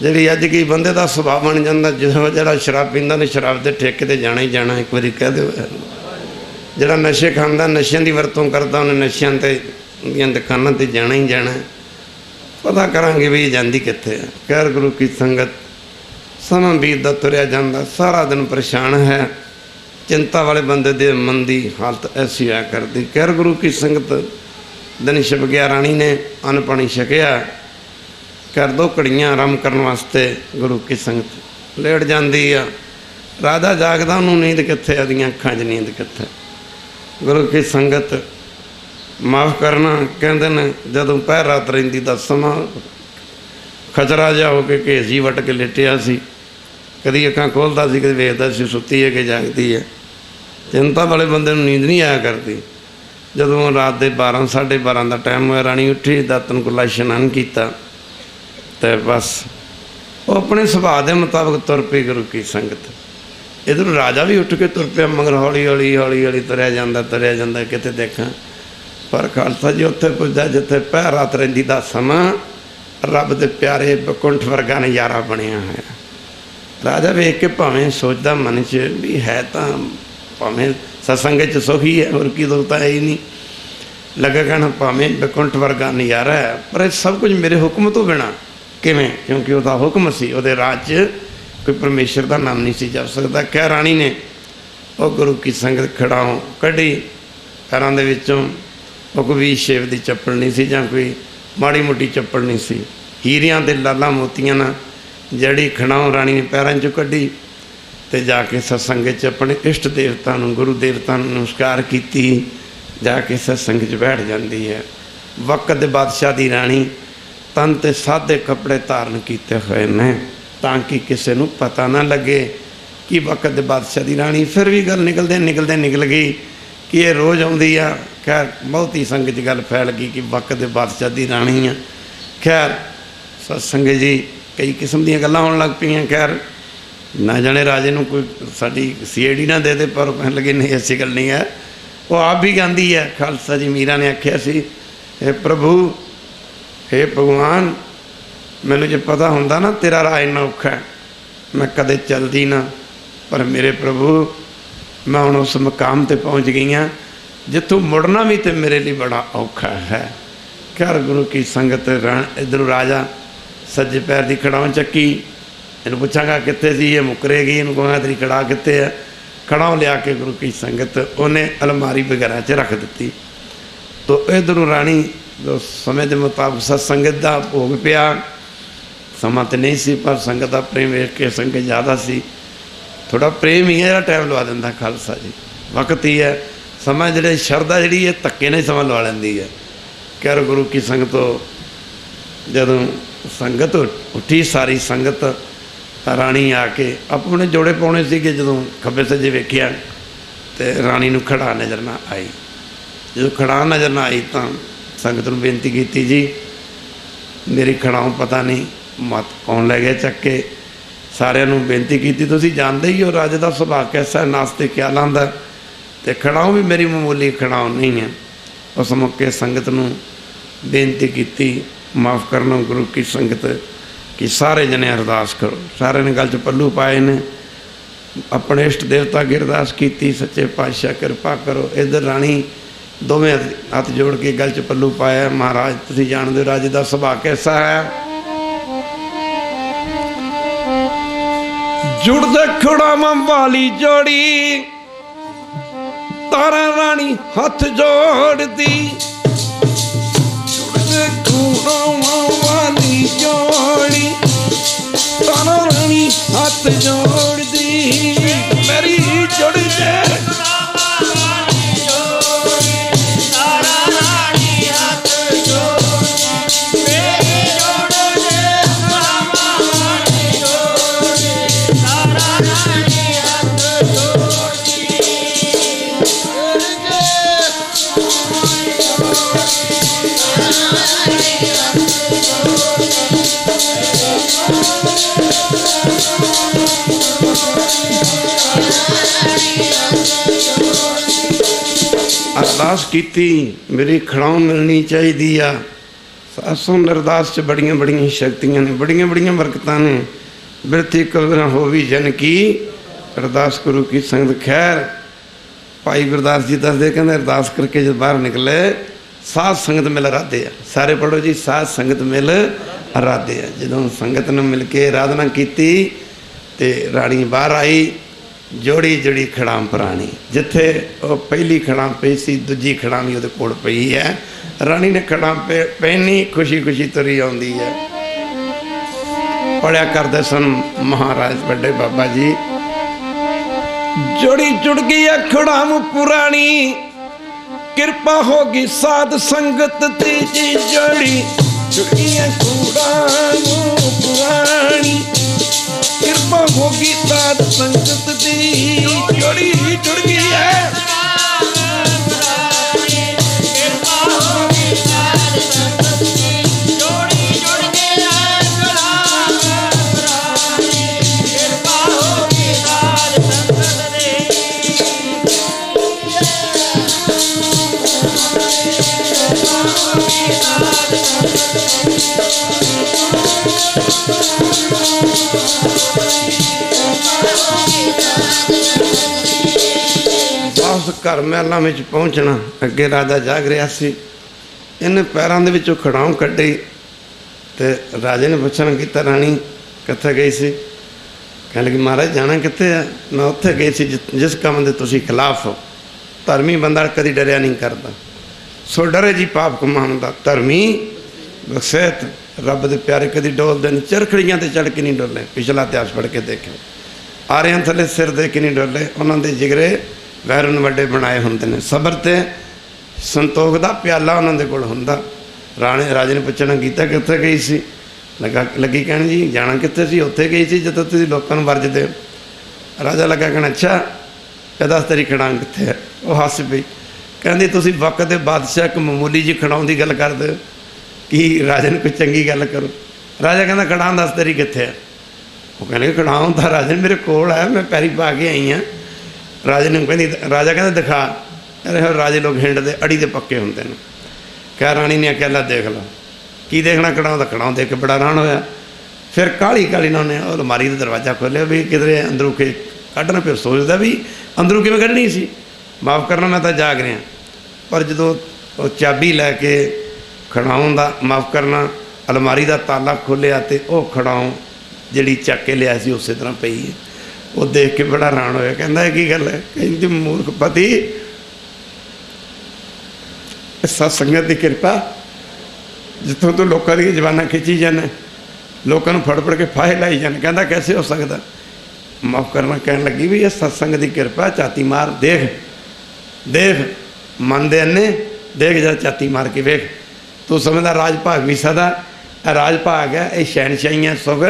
ਜਿਹੜੀ ਅੱਜ ਕੀ ਬੰਦੇ ਦਾ ਸੁਭਾਅ ਬਣ ਜਾਂਦਾ, ਜਦੋਂ ਜਿਹੜਾ ਸ਼ਰਾਬ ਪੀਂਦਾ ਨੇ ਸ਼ਰਾਬ ਦੇ ਠੇਕੇ ਤੇ ਜਾਣਾ ਹੀ ਜਾਣਾ। ਇੱਕ ਵਾਰੀ ਕਹਿ ਦਿਓ, ਜਿਹੜਾ ਨਸ਼ੇ ਖਾਂਦਾ, ਨਸ਼ਿਆਂ ਦੀ ਵਰਤੋਂ ਕਰਦਾ, ਉਹਨੇ ਨਸ਼ਿਆਂ ਤੇ ਦੀਆਂ ਦੁਕਾਨਾਂ ਤੇ ਜਾਣਾ ਹੀ ਜਾਣਾ। ਪਤਾ ਕਰਾਂਗੇ ਵੀ ਇਹ ਜਾਂਦੀ ਕਿੱਥੇ ਹੈ। ਖੈਰ ਗੁਰੂ ਕੀ ਸੰਗਤ, ਸਮਾਂ ਬੀਤਦਾ ਤੁਰਿਆ ਜਾਂਦਾ, ਸਾਰਾ ਦਿਨ ਪਰੇਸ਼ਾਨ ਹੈ। ਚਿੰਤਾ ਵਾਲੇ ਬੰਦੇ ਦੇ ਮਨ ਦੀ ਹਾਲਤ ਐਸੀ ਹੋਇਆ ਕਰਦੀ। ਖੈਰ ਗੁਰੂ ਕੀ ਸੰਗਤ, ਦਿਨ ਛਿਪ ਗਿਆ, ਰਾਣੀ ਨੇ ਅੰਨ ਪਾਣੀ ਛਕਿਆ। ਕਰ 2 ਘੜੀਆਂ ਆਰਾਮ ਕਰਨ ਵਾਸਤੇ ਗੁਰੂ ਕੀ ਸੰਗਤ ਲੇਟ ਜਾਂਦੀ ਆ। ਰਾਜਾ ਜਾਗਦਾ, ਉਹਨੂੰ ਨੀਂਦ ਕਿੱਥੇ, ਉਹਦੀਆਂ ਅੱਖਾਂ 'ਚ ਨੀਂਦ ਕਿੱਥੇ। ਗੁਰੂ ਕੀ ਸੰਗਤ ਮਾਫ ਕਰਨਾ, ਕਹਿੰਦੇ ਨੇ ਜਦੋਂ ਪਹਿਰ ਰਾਤ ਰਹਿੰਦੀ ਦਾ ਸਮਾਂ ਖਚਰਾ ਜਿਹਾ ਹੋ ਕੇ ਘੇਸੀ ਵੱਟ ਕੇ ਲੇਟਿਆ ਸੀ। ਕਦੀ ਅੱਖਾਂ ਖੋਲ੍ਹਦਾ ਸੀ, ਕਦੀ ਵੇਖਦਾ ਸੀ ਸੁੱਤੀ ਹੈ ਕਿ ਜਾਗਦੀ ਹੈ। ਚਿੰਤਾ ਵਾਲੇ ਬੰਦੇ ਨੂੰ ਨੀਂਦ ਨਹੀਂ ਆਇਆ ਕਰਦੀ। ਜਦੋਂ ਰਾਤ ਦੇ 12 ਸਾਢੇ 12 ਦਾ ਟਾਈਮ ਹੋਇਆ, ਰਾਣੀ ਉੱਠੀ, ਦਾਤਨ ਕੁੱਲਾ ਇਸ਼ਨਾਨ ਕੀਤਾ ਤੇ ਬਸ ਉਹ ਆਪਣੇ ਸੁਭਾਅ ਦੇ ਮੁਤਾਬਕ ਤੁਰ ਪਈ ਗੁਰੂ ਕੀ ਸੰਗਤ। ਇੱਧਰੋਂ ਰਾਜਾ ਵੀ ਉੱਠ ਕੇ ਤੁਰ ਪਿਆ, ਮਗਰ ਹੌਲੀ ਹੌਲੀ ਹੌਲੀ ਹੌਲੀ ਤੁਰਿਆ ਜਾਂਦਾ ਕਿਤੇ ਦੇਖਾਂ। ਪਰ ਖਾਲਸਾ ਜੀ ਉੱਥੇ ਪੁੱਜਦਾ ਜਿੱਥੇ ਪਹਿਰ ਰਾਤ ਰਹਿੰਦੀ ਦਾ ਸਮਾਂ ਰੱਬ ਦੇ ਪਿਆਰੇ ਬਕੁੰਠ ਵਰਗਾ ਨਜ਼ਾਰਾ ਬਣਿਆ ਹੋਇਆ। ਰਾਜਾ ਵੇਖ ਕੇ ਭਾਵੇਂ ਸੋਚਦਾ ਮਨ 'ਚ ਵੀ ਹੈ ਤਾਂ ਭਾਵੇਂ ਸਤਸੰਗ 'ਚ ਸੁਖੀ ਹੈ, ਹੋਰ ਕੀ ਦੋਤਾ ਹੈ ਹੀ ਨਹੀਂ। ਲੱਗਾ ਕਹਿਣਾ ਭਾਵੇਂ ਬਕੁੰਠ ਵਰਗਾ ਨਜ਼ਾਰਾ ਹੈ, ਪਰ ਇਹ ਸਭ ਕੁਝ ਮੇਰੇ ਹੁਕਮ ਤੋਂ ਬਿਨਾਂ ਕਿਵੇਂ? ਕਿਉਂਕਿ ਉਹਦਾ ਹੁਕਮ ਸੀ, ਉਹਦੇ ਰਾਜ 'ਚ ਕੋਈ ਪਰਮੇਸ਼ਰ ਦਾ ਨਾਮ ਨਹੀਂ ਸੀ ਜਪ ਸਕਦਾ। ਕਹਿ ਰਾਣੀ ਨੇ ਉਹ ਗੁਰੂ ਕੀ ਸੰਗਤ ਖੜਾਓ ਕੱਢੀ, ਪੈਰਾਂ ਦੇ ਵਿੱਚੋਂ ਉਹ ਕੋਈ ਸ਼ੇਵ ਦੀ ਚੱਪਲ ਨਹੀਂ ਸੀ ਜਾਂ ਕੋਈ ਮਾੜੀ ਮੋਟੀ ਚੱਪਲ ਨਹੀਂ ਸੀ, ਹੀਰਿਆਂ ਦੇ ਲਾਲਾਂ ਮੋਤੀਆਂ ਨਾਲ ਜਿਹੜੀ ਖੜਾਓ ਰਾਣੀ ਨੇ ਪੈਰਾਂ 'ਚੋਂ ਕੱਢੀ ਤੇ ਜਾ ਕੇ ਸਤਸੰਗ 'ਚ ਆਪਣੇ ਇਸ਼ਟ ਦੇਵਤਾ ਨੂੰ, ਗੁਰੂ ਦੇਵਤਾ ਨੂੰ ਨਮਸਕਾਰ ਕੀਤੀ। ਜਾ ਕੇ ਸਤਸੰਗ 'ਚ ਬੈਠ ਜਾਂਦੀ ਹੈ। ਵਕਤ ਦੇ ਬਾਦਸ਼ਾਹ ਦੀ ਰਾਣੀ ਤਨ 'ਤੇ ਸਾਦੇ ਕੱਪੜੇ ਧਾਰਨ ਕੀਤੇ ਹੋਏ ਨੇ ਤਾਂ ਕਿ ਕਿਸੇ ਨੂੰ ਪਤਾ ਨਾ ਲੱਗੇ ਕਿ ਵਕਤ ਦੇ ਬਾਦਸ਼ਾਹ ਦੀ ਰਾਣੀ। ਫਿਰ ਵੀ ਗੱਲ ਨਿਕਲ ਗਈ ਕਿ ਇਹ ਰੋਜ਼ ਆਉਂਦੀ ਆ। ਖੈਰ ਬਹੁਤੀ ਸੰਗਤ 'ਚ ਗੱਲ ਫੈਲ ਗਈ ਕਿ ਵਕਤ ਦੇ ਬਾਦਸ਼ਾਹ ਦੀ ਰਾਣੀ ਆ। ਖੈਰ ਸਤਸੰਗ ਜੀ ਕਈ ਕਿਸਮ ਦੀਆਂ ਗੱਲਾਂ ਹੋਣ ਲੱਗ ਪਈਆਂ। ਖੈਰ ਨਾ ਜਾਣੇ ਰਾਜੇ ਨੂੰ ਕੋਈ ਸਾਡੀ CID ਨਾ ਦੇ ਦੇ, ਪਰ ਉਹ ਕਹਿਣ ਲੱਗੇ ਨਹੀਂ ਐਸੀ ਗੱਲ ਨਹੀਂ ਹੈ। ਉਹ ਆਪ ਵੀ ਗਾਉਂਦੀ ਹੈ। ਖਾਲਸਾ ਜੀ ਮੀਰਾ ਨੇ ਆਖਿਆ ਸੀ, ਹੇ ਪ੍ਰਭੂ, ਹੇ ਭਗਵਾਨ, ਮੈਨੂੰ ਜੇ ਪਤਾ ਹੁੰਦਾ ਨਾ ਤੇਰਾ ਰਾਹ ਇੰਨਾ ਔਖਾ ਹੈ, ਮੈਂ ਕਦੇ ਚੱਲਦੀ ਨਾ। ਪਰ ਮੇਰੇ ਪ੍ਰਭੂ, ਮੈਂ ਹੁਣ ਉਸ ਮੁਕਾਮ 'ਤੇ ਪਹੁੰਚ ਗਈ ਹਾਂ ਜਿੱਥੋਂ ਮੁੜਨਾ ਵੀ ਤਾਂ ਮੇਰੇ ਲਈ ਬੜਾ ਔਖਾ ਹੈ। ਖੈਰ ਗੁਰੂ ਕੀ ਸੰਗਤ, ਇੱਧਰੋਂ ਰਾਜਾ ਸੱਜੇ ਪੈਰ ਦੀ ਖੜਾਉਂ ਚੱਕੀ। ਇਹਨੂੰ ਪੁੱਛਾਂਗਾ ਕਿੱਥੇ ਸੀ, ਇਹ ਮੁੱਕਰੇਗੀ। ਇਹਨੂੰ ਕਹਾਂਗਾ ਤੇਰੀ ਕੜਾ ਕਿੱਥੇ ਹੈ। ਖੜਾਉਂ ਲਿਆ ਕੇ ਗੁਰੂ ਕੀ ਸੰਗਤ ਉਹਨੇ ਅਲਮਾਰੀ ਵਗੈਰਾ 'ਚ ਰੱਖ ਦਿੱਤੀ। ਤੋ ਇੱਧਰੋਂ ਰਾਣੀ ਜੋ ਸਮੇਂ ਦੇ ਮੁਤਾਬਕ ਸਤਸੰਗਤ ਦਾ ਭੋਗ ਪਿਆ। ਸਮਾਂ ਤਾਂ ਨਹੀਂ ਸੀ, ਪਰ ਸੰਗਤ ਦਾ ਪ੍ਰੇਮ ਵੇਖ ਕੇ ਸੰਗਤ ਜ਼ਿਆਦਾ ਸੀ। ਥੋੜ੍ਹਾ ਪ੍ਰੇਮ ਹੀ ਹੈ ਜਿਹੜਾ ਟਾਈਮ ਲਵਾ ਦਿੰਦਾ ਖਾਲਸਾ ਜੀ। ਵਕਤ ਹੀ ਹੈ, ਸਮਾਂ ਜਿਹੜੇ ਸ਼ਰਧਾ ਜਿਹੜੀ ਇਹ ਧੱਕੇ ਨਾਲ ਸਮਾਂ ਲਵਾ ਲੈਂਦੀ ਹੈ। ਕਹਿ ਗੁਰੂ ਕੀ ਸੰਗਤੋਂ ਜਦੋਂ ਸੰਗਤ ਉੱਠੀ, ਸਾਰੀ ਸੰਗਤ, ਤਾਂ ਰਾਣੀ ਆ ਕੇ ਆਪਣੇ ਜੋੜੇ ਪਾਉਣੇ ਸੀਗੇ। ਜਦੋਂ ਖੱਬੇ ਸੱਜੇ ਵੇਖਿਆ ਤੇ ਰਾਣੀ ਨੂੰ ਖੜਾ ਨਜ਼ਰ ਨਾ ਆਈ। ਜਦੋਂ ਖੜਾ ਨਜ਼ਰ ਨਾ ਆਈ ਤਾਂ ਸੰਗਤ ਨੂੰ ਬੇਨਤੀ ਕੀਤੀ, ਜੀ ਮੇਰੀ ਖੜਾਉਂ ਪਤਾ ਨਹੀਂ ਮਤ ਕੌਣ ਲੈ ਗਿਆ ਚੱਕ ਕੇ। ਸਾਰਿਆਂ ਨੂੰ ਬੇਨਤੀ ਕੀਤੀ, ਤੁਸੀਂ ਜਾਣਦੇ ਹੀ ਹੋ ਰਾਜੇ ਦਾ ਸੁਭਾਅ ਕੈਸਾ, ਨਾਸਤੇ ਕਿਆ ਲਾਂਦਾ, ਅਤੇ ਖੜਾਉਂ ਵੀ ਮੇਰੀ ਮਾਮੂਲੀ ਖੜਾਉਂ ਨਹੀਂ ਹੈ। ਉਸ ਮੌਕੇ ਸੰਗਤ ਨੂੰ ਬੇਨਤੀ ਕੀਤੀ, ਮਾਫ ਕਰਨਾ ਗੁਰੂ ਕੀ ਸੰਗਤ, ਕਿ ਸਾਰੇ ਜਣੇ ਅਰਦਾਸ ਕਰੋ। ਸਾਰਿਆਂ ਨੇ ਗਲ 'ਚ ਪੱਲੂ ਪਾਏ ਨੇ, ਆਪਣੇ ਇਸ਼ਟ ਦੇਵਤਾ ਅੱਗੇ ਅਰਦਾਸ ਕੀਤੀ, ਸੱਚੇ ਪਾਤਸ਼ਾਹ ਕਿਰਪਾ ਕਰੋ। ਇੱਧਰ ਰਾਣੀ ਦੋਵੇਂ ਹੱਥ ਜੋੜ ਕੇ ਗਲ 'ਚ ਪੱਲੂ ਪਾਇਆ। ਮਹਾਰਾਜ ਤੁਸੀਂ ਜਾਣਦੇ ਹੋ ਰਾਜੇ ਦਾ ਸੁਭਾਅ ਕੈਸਾ ਹੈ। ਜੁੜਦੇ ਖੜਾਵਾਂ ਵਾਲੀ ਜੋੜੀ, ਤਾਰਾ ਰਾਣੀ ਹੱਥ ਜੋੜਦੀ। ਜੁੜਦੇ ਖੜਾਵਾਂ ਵਾਲੀ ਜੋੜੀ, ਤਾਰਾ ਰਾਣੀ ਹੱਥ ਜੋੜਦੀ। ਮੇਰੀ ਜੁੜਦੇ ਅਰਦਾਸ ਕੀਤੀ, ਮੇਰੀ ਖੜਾਉਂ ਮਿਲਣੀ ਚਾਹੀਦੀ ਆ। सासों अरदास च बड़ियां बड़ियां शक्तियां ने, बड़ियां बड़ियां बरकतां ने। बिरथी कबरां होवी जन की अरदास गुरु की संगत खैर। भाई गुरदास जी दसदे कहंदे अरदास करके जब बाहर निकले साध संगत मिल अराधे आ। सारे पढ़ो जी, साध संगत मिल अराधे आ। जदों संगत ने मिल के आराधना की ते राणी बाहर आई, जोड़ी जोड़ी खड़ाम पुरानी। जिथे वो पहली खड़ाम पई सी, दूजी खड़ाम भी उहदे कोल पई है। राणी ने खड़ाम पहनी, खुशी खुशी तुरी आउंदी है। पढ़िया करते सन महाराज बड़े बाबा जी, जोड़ी जुड़ गई है खड़ाम पुरानी, कृपा होगी साध संगत तीजी। जोड़ी जुड़ गई है खड़ाम पुरानी, कृपा होगी साध संगत दी। जोड़ी जुड़ गई है, कृपा होगी साध संगत दी। जोड़ी जुड़ गई है पुरानी, कृपा होगी साध संगत दी। घर महलों में पहुँचना। अगे राजा जाग रहा सी, इन्हें पैरों के विचों खड़ाऊ कड्ढी ते राजे ने पुछना किता राणी कित्थे गई सी? कहने लगी महाराज जाना कित्थे है? मैं उत्थे गई सी जिस काम के तुसीं खिलाफ हो। धर्मी बंदा कदी डरिया नहीं करता, सो डरे जी पाप कमाउण दा। धर्मी बखशैत रब दे प्यारे कदी डोलदे नहीं, चरखड़ियां ते चढ़ के नहीं डोले। पिछला इतिहास पढ़ के देखे, आरियां थले सिर दे के नहीं डोले। उन्हां दे जिगरे वैरन वड्डे बनाए होंदे ने। सबर ते संतोख दा प्याला उन्हां दे कोल हुंदा। राजे ने पुछना कीता कित्थे गई सी? लगी कहण जी जाना कित्थे सी? उत्थे गई सी जिथे तुसीं लोकां नूं वरजदे हो। राजा लगा कहण अच्छा दस तेरी खड़ांग कित्थे है? वो हस पई, कहंदी तुसीं वक्त दे बादशाह एक मामूली जी खड़ाउण दी गल करदे हो कि राजे ने कोई चंगी गल करो। राजा कहंदा खड़ांग दस तेरी कित्थे है? वो कहने खड़ाउण तां राजन मेरे कोल है, मैं पैरी पा के आई हाँ। राजे ने कहती, राजा कहता दिखा। अरे राजे लोग हिंड दे अड़ी दे पक्के होंदे ने। कह राणी ने अकेला देख लो, की देखना खड़ाऊ दा? खड़ाऊ देख के बड़ा हैरान होया। फिर काली काली ना उन्हें अलमारी का दरवाजा खोलिया भी किधरे अंदरों के कढ़ना। फिर सोचता भी अंदरों किवें कढ़नी सी? माफ़ करना मैं तो जाग रहा, पर जो चाबी लैके खड़ाऊ दा माफ़ करना अलमारी का ताला खोलिया तो वह खड़ाऊ जी चक के लिया सी उस तरह पई है। वो देख के बड़ा हैरान होया, कहता की गल है? कहती मूर्ख पति, सत्संगत की कृपा जितों तू लोगों दी जबाना खिंची जाना, लोगों फड़ फड़ के फाहे लाई जाने। कहता कैसे हो सकता? माफ़ करना कहने लगी भी ये सत्संग की कृपा। छाती मार देख देख, मन दे अन्ने देख जरा छाती मार के वेख। तू समझदा राज भाग भी सदा राज भाग है, ये शहनशाही सुख,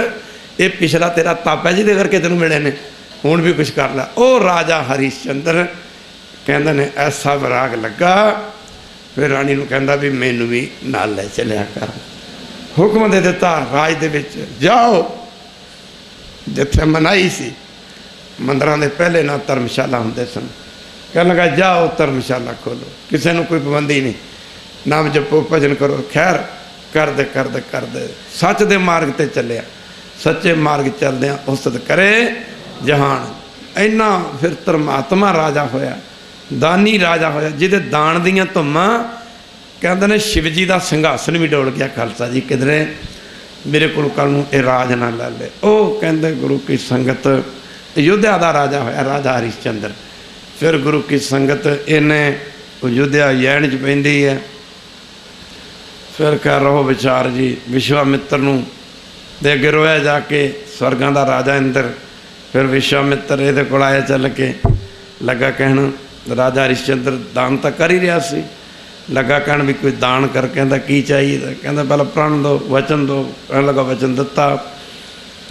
ये पिछला तेरा तप है जिहदे करके तेनों मिले ने, हुण भी कुछ कर ला। ओ राजा हरिश्चंद्र कहंदे ने ऐसा विराग लगा। फिर राणी नूं कहंदा भी मैनू भी नाल लै चलिया कर। हुक्म दे दिता राज दे विच जाओ जिथे मनाई सी मंदिरां दे पहले ना धर्मशाला हुंदे सन। कहन लगा जाओ धर्मशाला खोलो, किसी नूं कोई पाबंदी नहीं, नाम जपो भजन करो। खैर करदे करदे करदे सच दे मार्ग ते चलिया। सच्चे मार्ग चलदियां उस्तत करे जहान। इन्ना फिर धर्मात्मा राजा होया, दानी राजा होया, जिहदे दान दियां धुम्मां कहंदे ने शिव जी का संघासन भी डोल गया। खालसा जी किधरे मेरे को कल नूं ये राज ना लै ले। ओ कहंदे गुरु की संगत अयोध्या का राजा होया, राजा हरिश्चंद्र। फिर गुरु की संगत इन्हें अयोध्या यैन च पैंदी है। फिर कह रहो विचार जी विश्वामित्र नूं दे अगे रोया जाके स्वर्गां दा राजा इंद्र। फिर विश्वामित्र ये कोल आया चल के, लगा कहण राजा हरिश्चंद्र दान तो कर ही रहा सी। लगा कहण भी कोई दान कर। कहता की चाहिए? कहता पहले प्रण दो, वचन दो। कहने लगा वचन दिता।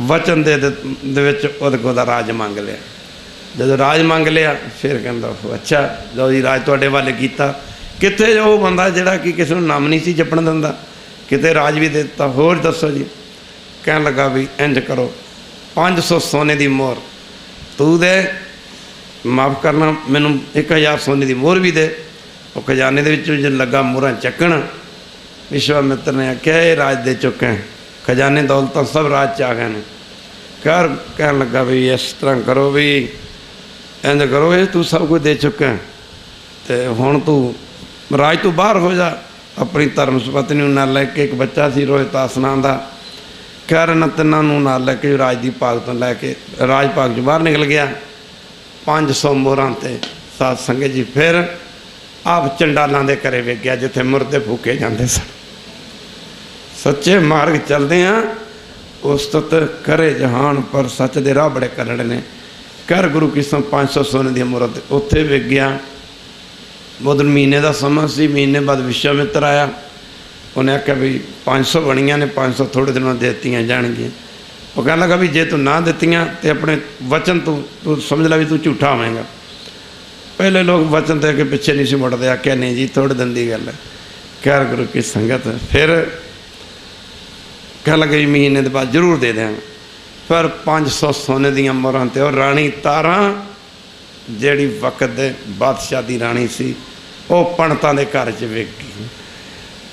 वचन दे राज मंग लिया। जो राज मंग लिया फिर कहता अच्छा जो जी राज तुहाडे वाले किया। कितने वो बंदा जिहड़ा कि किसी को नाम नहीं सी जपण दिंदा, किते राज भी दे दिता। होर दसो जी? कहन लगा भी इंज करो 500 सोने की मोहर तू दे, माफ़ करना मैनू 1000 सोने की मोहर भी दे। वो खजाने के जो लगा मोहर चकन विश्वामित्र ने आख्या ये राज दे चुके हैं, खजाने दौलत सब राज च आ गए हैं। कह लगा भी इस तरह करो भी इंज करो, ये तू सब कुछ दे चुके हैं तो हुण तू राज तू बाहर हो जा। अपनी धर्म पत्नी नाल लैके, एक बच्चा सी रोहितास नाम का, खैर इन्होंने तिन्हों नाल लैके राज की भाग तो लैके राज भाग चो बाहर निकल गया। 500 मोहरां ते साध संगत जी फिर आप चंडालों के घरे वेख गया जिथे मुर्दे फूके जाते सन। सच्चे मार्ग चलते हैं उस्तत करे जहान पर सच दे राह बड़े करड़े ने। कर गुरु की कसम 500 सोने दी मुरत उत्थे वेख गया। उधर महीने का समा सी, महीने बाद विश्वामित्र आया, उन्हें आख्या भी 500 बनिया ने, 500 थोड़े दिनों देतियाँ जाएगियाँ। वो कह लगा भी जे तू ना दित्तियाँ तो अपने वचन तू समझ ला भी तू झूठा होवेगा। पहले लोग वचन दे के पिछे नहीं सी मुड़ते, आख्या नहीं जी थोड़े दिन की गल है। खैर गुरु की संगत फिर कह लगे महीने के बाद जरूर दे देंगे। फिर 500 सोने दियाँ मोहरां ते और रानी तारा जिहड़ी वक्त दे बादशाह की रानी सी, वो पंडितां दे घर च वेख गई।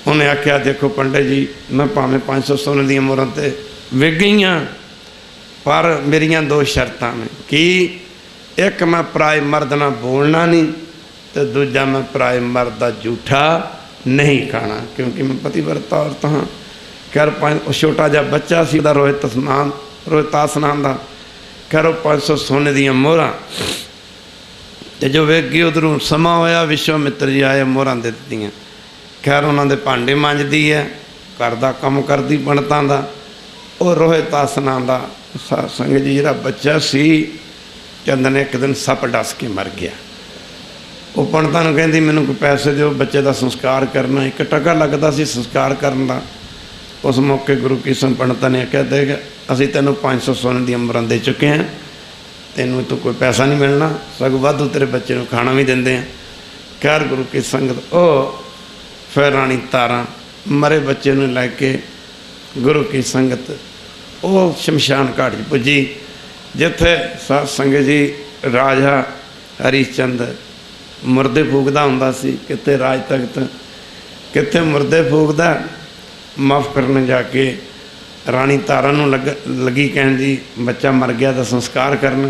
उन्हें आख्या देखो पंडित जी, मैं भावें 500 सोने दियाँ मोहरां ते वेख गई हाँ, पर मेरियां 2 शर्तां ने कि एक मैं पराए मर्द ना बोलना नहीं, तो दूजा मैं पराए मर्द का झूठा नहीं खाना, क्योंकि मैं पतिव्रता औरत हाँ। खैर छोटा जहा बच्चा सी रोहितास नाम का, खैर 500 सोने दियाँ मोहरां ते जो वेख गई। उधरों समा होया विश्वामित्र जी आए, मोहरां दे दित्तियां। खैर उन्होंने भांडे मांजदी है, घर का काम करती पंडितां दा। और रोहितास नाम का संगत जी जिहड़ा बच्चा सी, कहंदे ने एक दिन सप डस के मर गया। वो पंडितां नूं कहंदी मैनूं कोई पैसे दिओ, बच्चे का संस्कार करना, 1 टका लगता सी संस्कार करन दा। उस मौके गुरु की कसम पंडितां ने आख्या देख असीं तैनूं 500 सोने दी मोहरां दे चुके हैं, तैनूं तो कोई पैसा नहीं मिलना, सगों वाधू तेरे बच्चे नूं खाना भी देंदे हैं। खैर गुरु की संगत ओ फिर रानी तारा मरे बच्चे नूं लैके गुरु की संगत वो शमशान घाट पुजी, जिथे साध संगत जी राजा हरिचंद मुर्दे फूकदा हुंदा सी। किते राज तख्त किते मुर्दे फूकदा। माफ़ करने जाके रानी तारा नूं लगी कहन जी बच्चा मर गया तो संस्कार करना।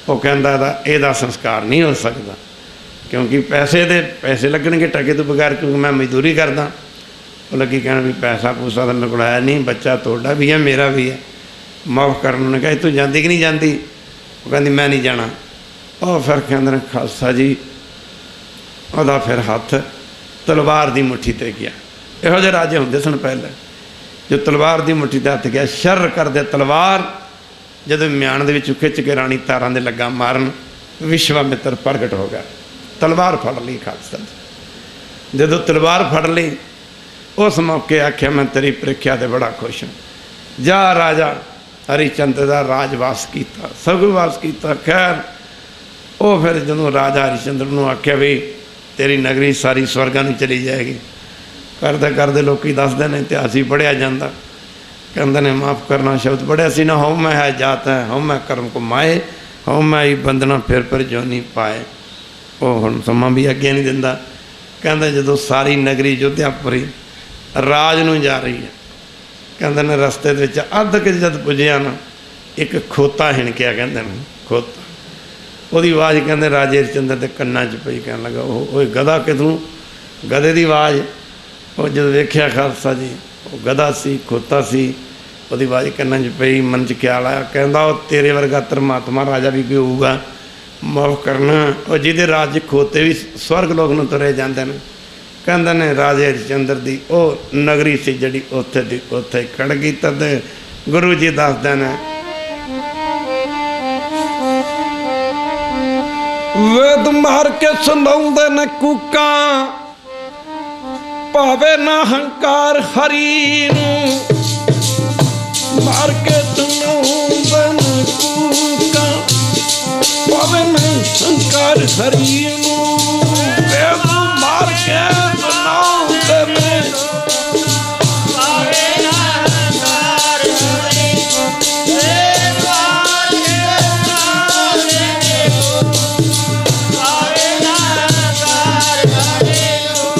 वो कहंदा एदा संस्कार नहीं हो सकता, क्योंकि पैसे लगणगे टके तो बगैर, क्योंकि मैं मजदूरी करदा। वो लगी कहना भी पैसा पूसा तो मेरे को आया नहीं, बच्चा तोड़ा भी है मेरा भी है। माफ़ करने उन्हें कहा तू जाती कि नहीं जाती? वो कहती मैं नहीं जाना। और फिर कहते खालसा जी वह फिर हाथ तलवार की मुट्ठी ते गया। यहो जे राजे होंदे सन पहले, जो तलवार की मुट्ठी ते हथ गया, शर कर दे तलवार। जब म्यान दे विच खिच के रानी तारा दे लगा मारन, विश्वामित्र प्रगट हो गया, तलवार फड़ ली खालसा जी। जो तलवार फड़ ली उस मौके आख्या मैं तेरी प्रीख्या से बड़ा खुश हूँ, जा राजा हरिचंद्र का राजवास किया, सगवास किया। खैर वो फिर जो राजा हरिचंद्र ने आख्या भी तेरी नगरी सारी स्वर्गां में चली जाएगी। करते करते लोग दसते हैं, इतिहास ही पढ़िया जाता। कहते ने माफ़ करना शब्द पढ़िया सी ना, हो मैं है जात है, हो मैं कर्म को माए, हो मैं ही बंधना फिर जो नहीं पाए। वो हम समा भी अगे नहीं दिता। कहते जो सारी नगरी योध्यापुरी राज नूं जा रही है, कहते ने रस्ते अध के जब पुजया ना एक खोता हिणकिया, कहते हैं खोता, ਉਹਦੀ आवाज़ कहते राजे हरिचंद्र के कन्ना च पई। कह लगा वो गधा कितों, गधे की आवाज़। वो जो वेख्या खालसा जी वो गधा सी खोता सी, वो आवाज़ कन्ना च पई। मन च ख्याल आया, कहता वो तेरे वर्गा धर्मात्मा राजा भी कोई होऊगा, माफ़ करना। और जिहदे राज खोते भी स्वर्ग लोक नूं तुरे जाते हैं। कहते ने राजे हरिचंद्र की वो नगरी सी जी उत्थे दी उत्थे खड़ गई। तद गुरु जी दसदे ने वेद मार के सुनाउंदे ने कूका, भावे ना हंकार हरी नूं, मार के सुनाउंदे ने कूका, भावे ना हंकार हरी नूं। वेद मार के सुनाउंदे ने भावे ना हंकार हरी नूं, वेद मार के सुनाउंदे ने भावे ना हंकार हरी नूं।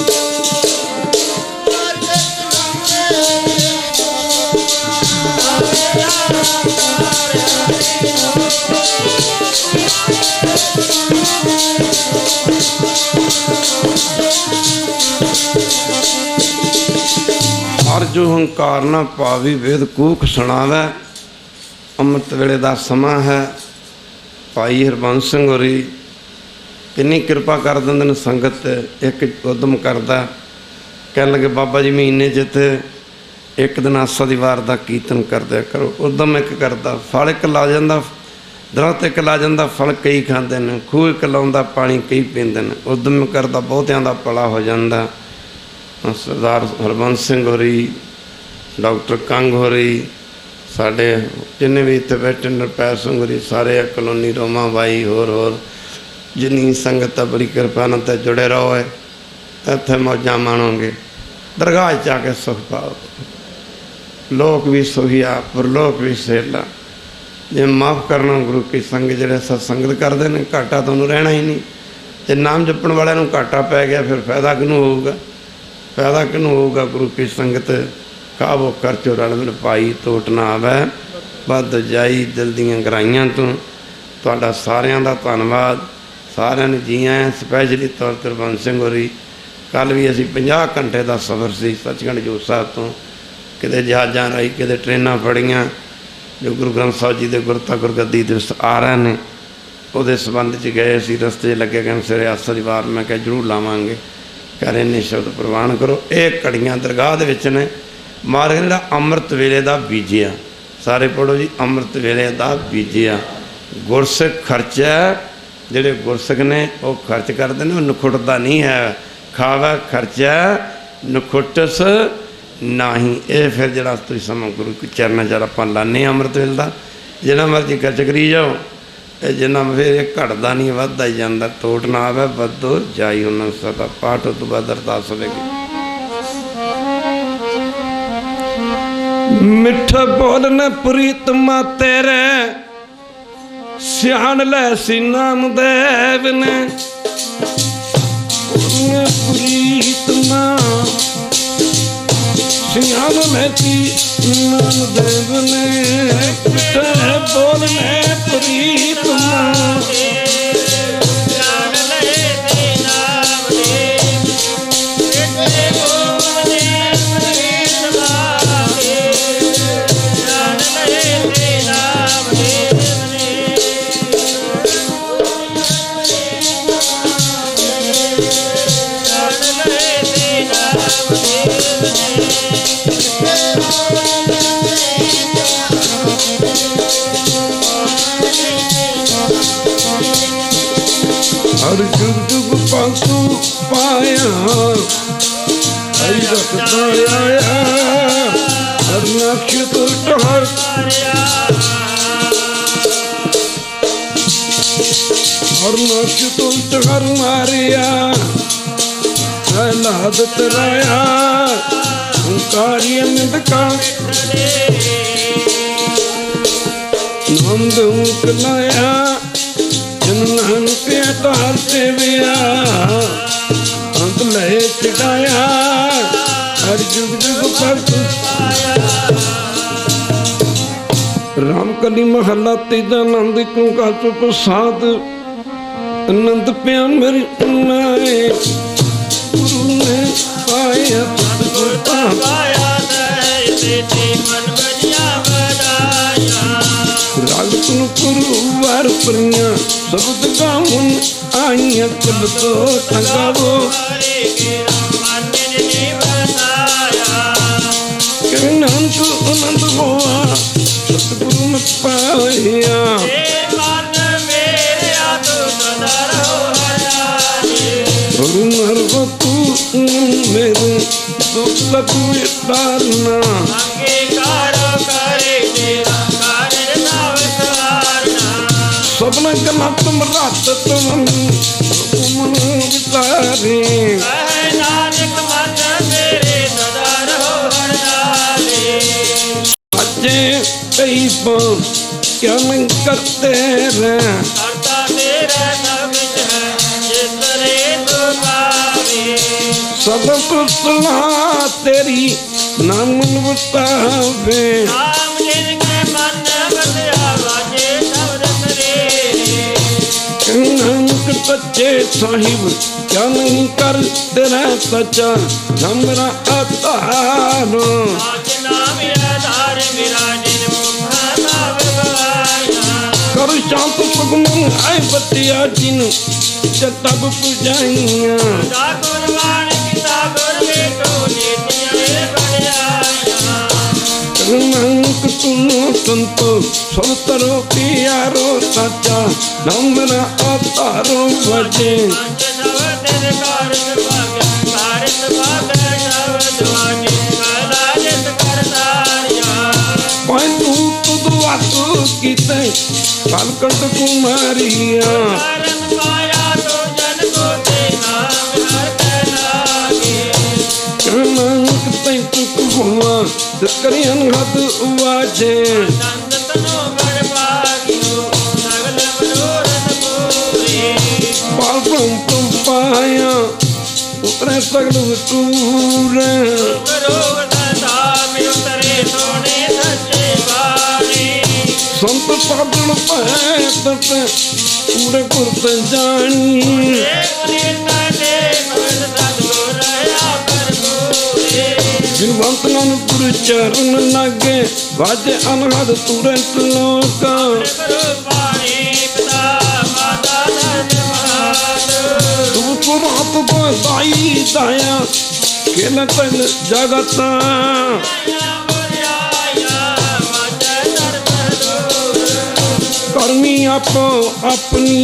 ਜੋ ਹੰਕਾਰ ਨਾ ਪਾਵੀ ਵੇਦ ਕੂਕ ਸੁਣਾਵੈ। ਅੰਮ੍ਰਿਤ ਵੇਲੇ ਦਾ ਸਮਾਂ ਹੈ। ਭਾਈ ਹਰਬੰਸ ਸਿੰਘ ਹੋਰੀ ਕਿੰਨੀ ਕਿਰਪਾ ਕਰ ਦਿੰਦੇ ਨੇ। ਸੰਗਤ ਇੱਕ ਉਦਮ ਕਰਦਾ, ਕਹਿਣ ਲੱਗੇ ਬਾਬਾ ਜੀ ਮਹੀਨੇ 'ਚ ਇੱਥੇ ਇੱਕ ਦਿਨ ਆਸਾ ਦੀ ਵਾਰ ਦਾ ਕੀਰਤਨ ਕਰਦਿਆ ਕਰੋ। ਉਦਮ ਇੱਕ ਕਰਦਾ, ਫਲ ਇੱਕ ਲਾ ਜਾਂਦਾ, ਦਰਖਤ ਇੱਕ ਲਾ ਜਾਂਦਾ, ਫਲ ਕਈ ਖਾਂਦੇ ਨੇ। ਖੂਹ ਇੱਕ ਲਾਉਂਦਾ, ਪਾਣੀ ਕਈ ਪੀਂਦੇ ਨੇ। ਉਦਮ ਕਰਦਾ, ਬਹੁਤਿਆਂ ਦਾ ਭਲਾ ਹੋ ਜਾਂਦਾ। ਸਰਦਾਰ ਹਰਬੰਸ ਸਿੰਘ ਹੋਰੀ, ਡਾਕਟਰ ਕੰਗ ਹੋਰੀ, ਸਾਡੇ ਜਿੰਨੇ ਵੀ ਇੱਥੇ ਬੈਠੇ ਨਿਰਪੈ ਸਿੰਘ ਹੋਰੀ, ਸਾਰੇ ਕਲੋਨੀ ਰੋਮਾ ਬਾਈ, ਹੋਰ ਜਿੰਨੀ ਸੰਗਤ ਆ, ਬੜੀ ਕਿਰਪਾ ਨਾਲ ਤੇ ਜੁੜੇ ਰਹੋ। ਇੱਥੇ ਮੌਜਾਂ ਮਾਣੋਗੇ, ਦਰਗਾਹ 'ਚ ਆ ਕੇ ਸੁਖ ਪਾਓ। ਲੋਕ ਵੀ ਸੁਖੀਆ, ਪਰਲੋਕ ਵੀ ਸਹੇਲਾ। ਜੇ ਮਾफ़ ਕਰਨਾ ਗੁਰੂ ਕੀ ਸੰਗ ਜਿਹੜੇ ਸਤਸੰਗਤ ਕਰਦੇ ਨੇ, ਘਾਟਾ ਤੁਹਾਨੂੰ ਰਹਿਣਾ ਹੀ ਨਹੀਂ। ਜੇ ਨਾਮ ਜਪਣ ਵਾਲਿਆਂ ਨੂੰ ਘਾਟਾ ਪੈ ਗਿਆ, ਫਿਰ ਫਾਇਦਾ ਕਿਹਨੂੰ ਹੋਊਗਾ? ਫਾਇਦਾ ਕਿਹਨੂੰ ਹੋਊਗਾ? ਗੁਰੂ ਕੀ ਸੰਗਤ ਕਾਬੋ ਕਰ ਚੋ ਰਲ ਮਿਲ ਪਾਈ, ਤੋਟ ਨਾ ਆਵੈ ਵੱਧ ਜਾਈ ਦਿਲ ਦੀਆਂ ਗਰਾਈਆਂ ਤੋਂ। ਤੁਹਾਡਾ ਸਾਰਿਆਂ ਦਾ ਧੰਨਵਾਦ। ਸਾਰਿਆਂ ਨੂੰ ਜੀ ਆਇਆਂ। ਸਪੈਸ਼ਲੀ ਤੌਰ 'ਤੇ ਹਰਬੰਸ ਸਿੰਘ ਹੋਰੀ, ਕੱਲ੍ਹ ਵੀ ਅਸੀਂ 50 ਘੰਟੇ ਦਾ ਸਫ਼ਰ ਸੀ ਸੱਚਖੰਡ ਹਜ਼ੂਰ ਸਾਹਿਬ ਤੋਂ। ਕਿਤੇ ਜਹਾਜ਼ਾਂ ਰਾਹੀਂ, ਕਿਤੇ ਟ੍ਰੇਨਾਂ ਫੜੀਆਂ। ਜੋ ਗੁਰੂ ਗ੍ਰੰਥ ਸਾਹਿਬ ਜੀ ਦੇ ਗੁਰਤਾ ਗੁਰਗੱਦੀ ਦਿਵਸ ਆ ਰਹੇ ਨੇ, ਉਹਦੇ ਸੰਬੰਧ 'ਚ ਗਏ ਸੀ। ਰਸਤੇ 'ਚ ਲੱਗੇ ਕਹਿੰਦੇ ਸਵੇਰੇ ਆਸਾ ਦੀ ਵਾਰ, ਮੈਂ ਕਿਹਾ ਜ਼ਰੂਰ ਲਾਵਾਂਗੇ। ਘਰ ਇੰਨੇ ਸ਼ਬਦ ਪ੍ਰਵਾਨ ਕਰੋ। ਇਹ ਘੜੀਆਂ ਦਰਗਾਹ ਦੇ ਵਿੱਚ ਨੇ। ਮਾਰਗ ਜਿਹੜਾ ਅੰਮ੍ਰਿਤ ਵੇਲੇ ਦਾ ਬੀਜਿਆ, ਸਾਰੇ ਪੜ੍ਹੋ ਜੀ, ਅੰਮ੍ਰਿਤ ਵੇਲੇ ਦਾ ਬੀਜਿਆ। ਗੁਰਸਿੱਖ ਖਰਚਾ, ਜਿਹੜੇ ਗੁਰਸਿੱਖ ਨੇ ਉਹ ਖਰਚ ਕਰਦੇ ਨੇ, ਉਹ ਨਖੁੱਟਦਾ ਨਹੀਂ ਹੈ। ਖਾਵਾ ਖਰਚਾ ਨਖੁੱਟਸ ਨਹੀਂ। ਇਹ ਫਿਰ ਜਿਹੜਾ ਤੁਸੀਂ ਸਮਾਂ ਗੁਰੂ ਚਰਨਾਂ 'ਚ ਆਪਾਂ ਲਾਉਂਦੇ ਹਾਂ ਅੰਮ੍ਰਿਤ ਵੇਲੇ ਦਾ, ਜਿੰਨਾ ਮਰਜ਼ੀ ਖਰਚ ਕਰੀ ਜਾਓ, ਇਹ ਜਿੰਨਾ ਫਿਰ ਇਹ ਘਟਦਾ ਨਹੀਂ, ਵੱਧਦਾ ਹੀ ਜਾਂਦਾ। ਤੋਟ ਨਾ ਆਵੇ ਵੱਧੋ ਜਾਈ। ਉਹਨਾਂ ਸਦਾ ਪਾਠ ਤੋਂ ਬਾਅਦ ਅਰਦਾਸ ਹੋਵੇਗੀ। ਮਿੱਠਾ ਬੋਲਣ ਪ੍ਰੀਤਮਾ ਤੇਰੇ, ਸਿਆਣ ਲੈ ਸੀ ਨਾਮਦੇਵ ਨੇ। ਪ੍ਰੀਤਮਾ ਸਿਆਣ ਲੈ ਸੀ ਨਾਮਦੇਵ ਨੇ। ਮਿੱਠੇ ਬੋਲਣੇ ਪ੍ਰੀਤਮਾ, हर जुग जुग पासू पाया, हरि रखता आया। हर नक्षत्र हर नक्षत्र हर मारिया। प्रहलाद तराया ओंकारिया निंदका, नाम दूक लाया। जनन के तार से विया, अंत लय छिटाया। हर जुग जुग पर राम कली महला तीजा, नंद क्यों का प्रसाद। आनंद प्या मेरी उन्नाए, गुरु ने पाया सतगुर पाया। राग तुन गुरु वार परिया, शब्द गावन आइया कुल तो टंगावो। आनंद आनंद हुआ सतगुरु में पाया। गुरु मरवा तू मेरे दुख तू तारना। सपना कला तुम रात तुम विचारे। अजय कई बार क्या नहीं करते रहे, सब कुछ सलाह तेरी नाम बतावे। नानक सच्चे साहिब क्या नहीं कर तेरा सच्चा हमरा अवतार कर शांत सुगमन आए बतिया जिन तब पुजाइया नानक सुनो संतो सब तरो प्यारो सच्चा हमरा अवतारो बजे कीते कालकंठ कुमारिया नानक तैतुक हुआ करियन हद वाजे पालपम तुम पाया उतरे सगल तूरे संत पागल पैत पूरे पुरत जानी जिनवंत नानपुर चरण लागे वाजे अनहद तुरंत लोका तू सुरात दाई दाया खेल तल जगता करमी आपो अपनी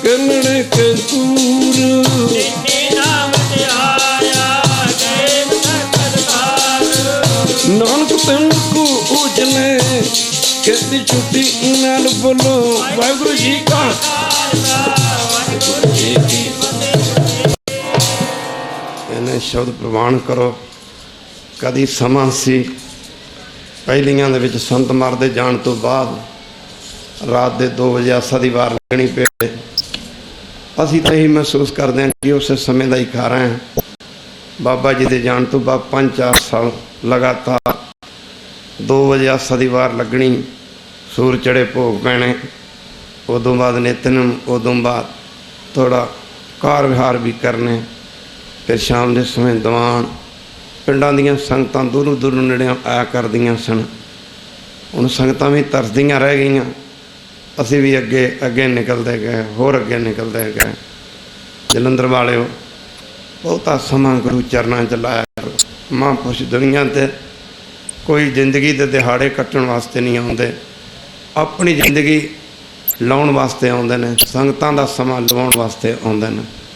कलड़े के दूर नानक तनको उजले खेती छुट्टी नाल बोलो वाहिगुरु जी का इन्हें शब्द प्रवान करो। कदी समा सी पहलियां दे विच संत मरदे जाण तो बाद रात के 2 बजे आसा की वार लगनी पे असी तो यही महसूस करते हैं कि उस समय का ही कारण है। बाबा जी के जान तो बाद 5-4 साल लगातार 2 बजे आसा की वार लगनी, सूर चढ़े भोग पैने, उदों बाद नितनम, उदों बाद थोड़ा कार विहार भी करने, फिर शाम के समय दीवान पिंडां दीयां संगतां दूरों दूरों नेड़े आया करदियां सन। हुण संगतां भी तरसदियां रह गईयां, असी भी अगे अगे निकलते गए, होर अगे निकलते गए। जलंधर वाले बहुता समा गुरु चरणों च लाया करो। महापुरुष दुनिया ते कोई जिंदगी के दिहाड़े कट्टण वास्ते नहीं आते, अपनी जिंदगी लाउण वास्ते आउंदे ने, संगतां दा समा लवाउण वास्ते आउंदे ने।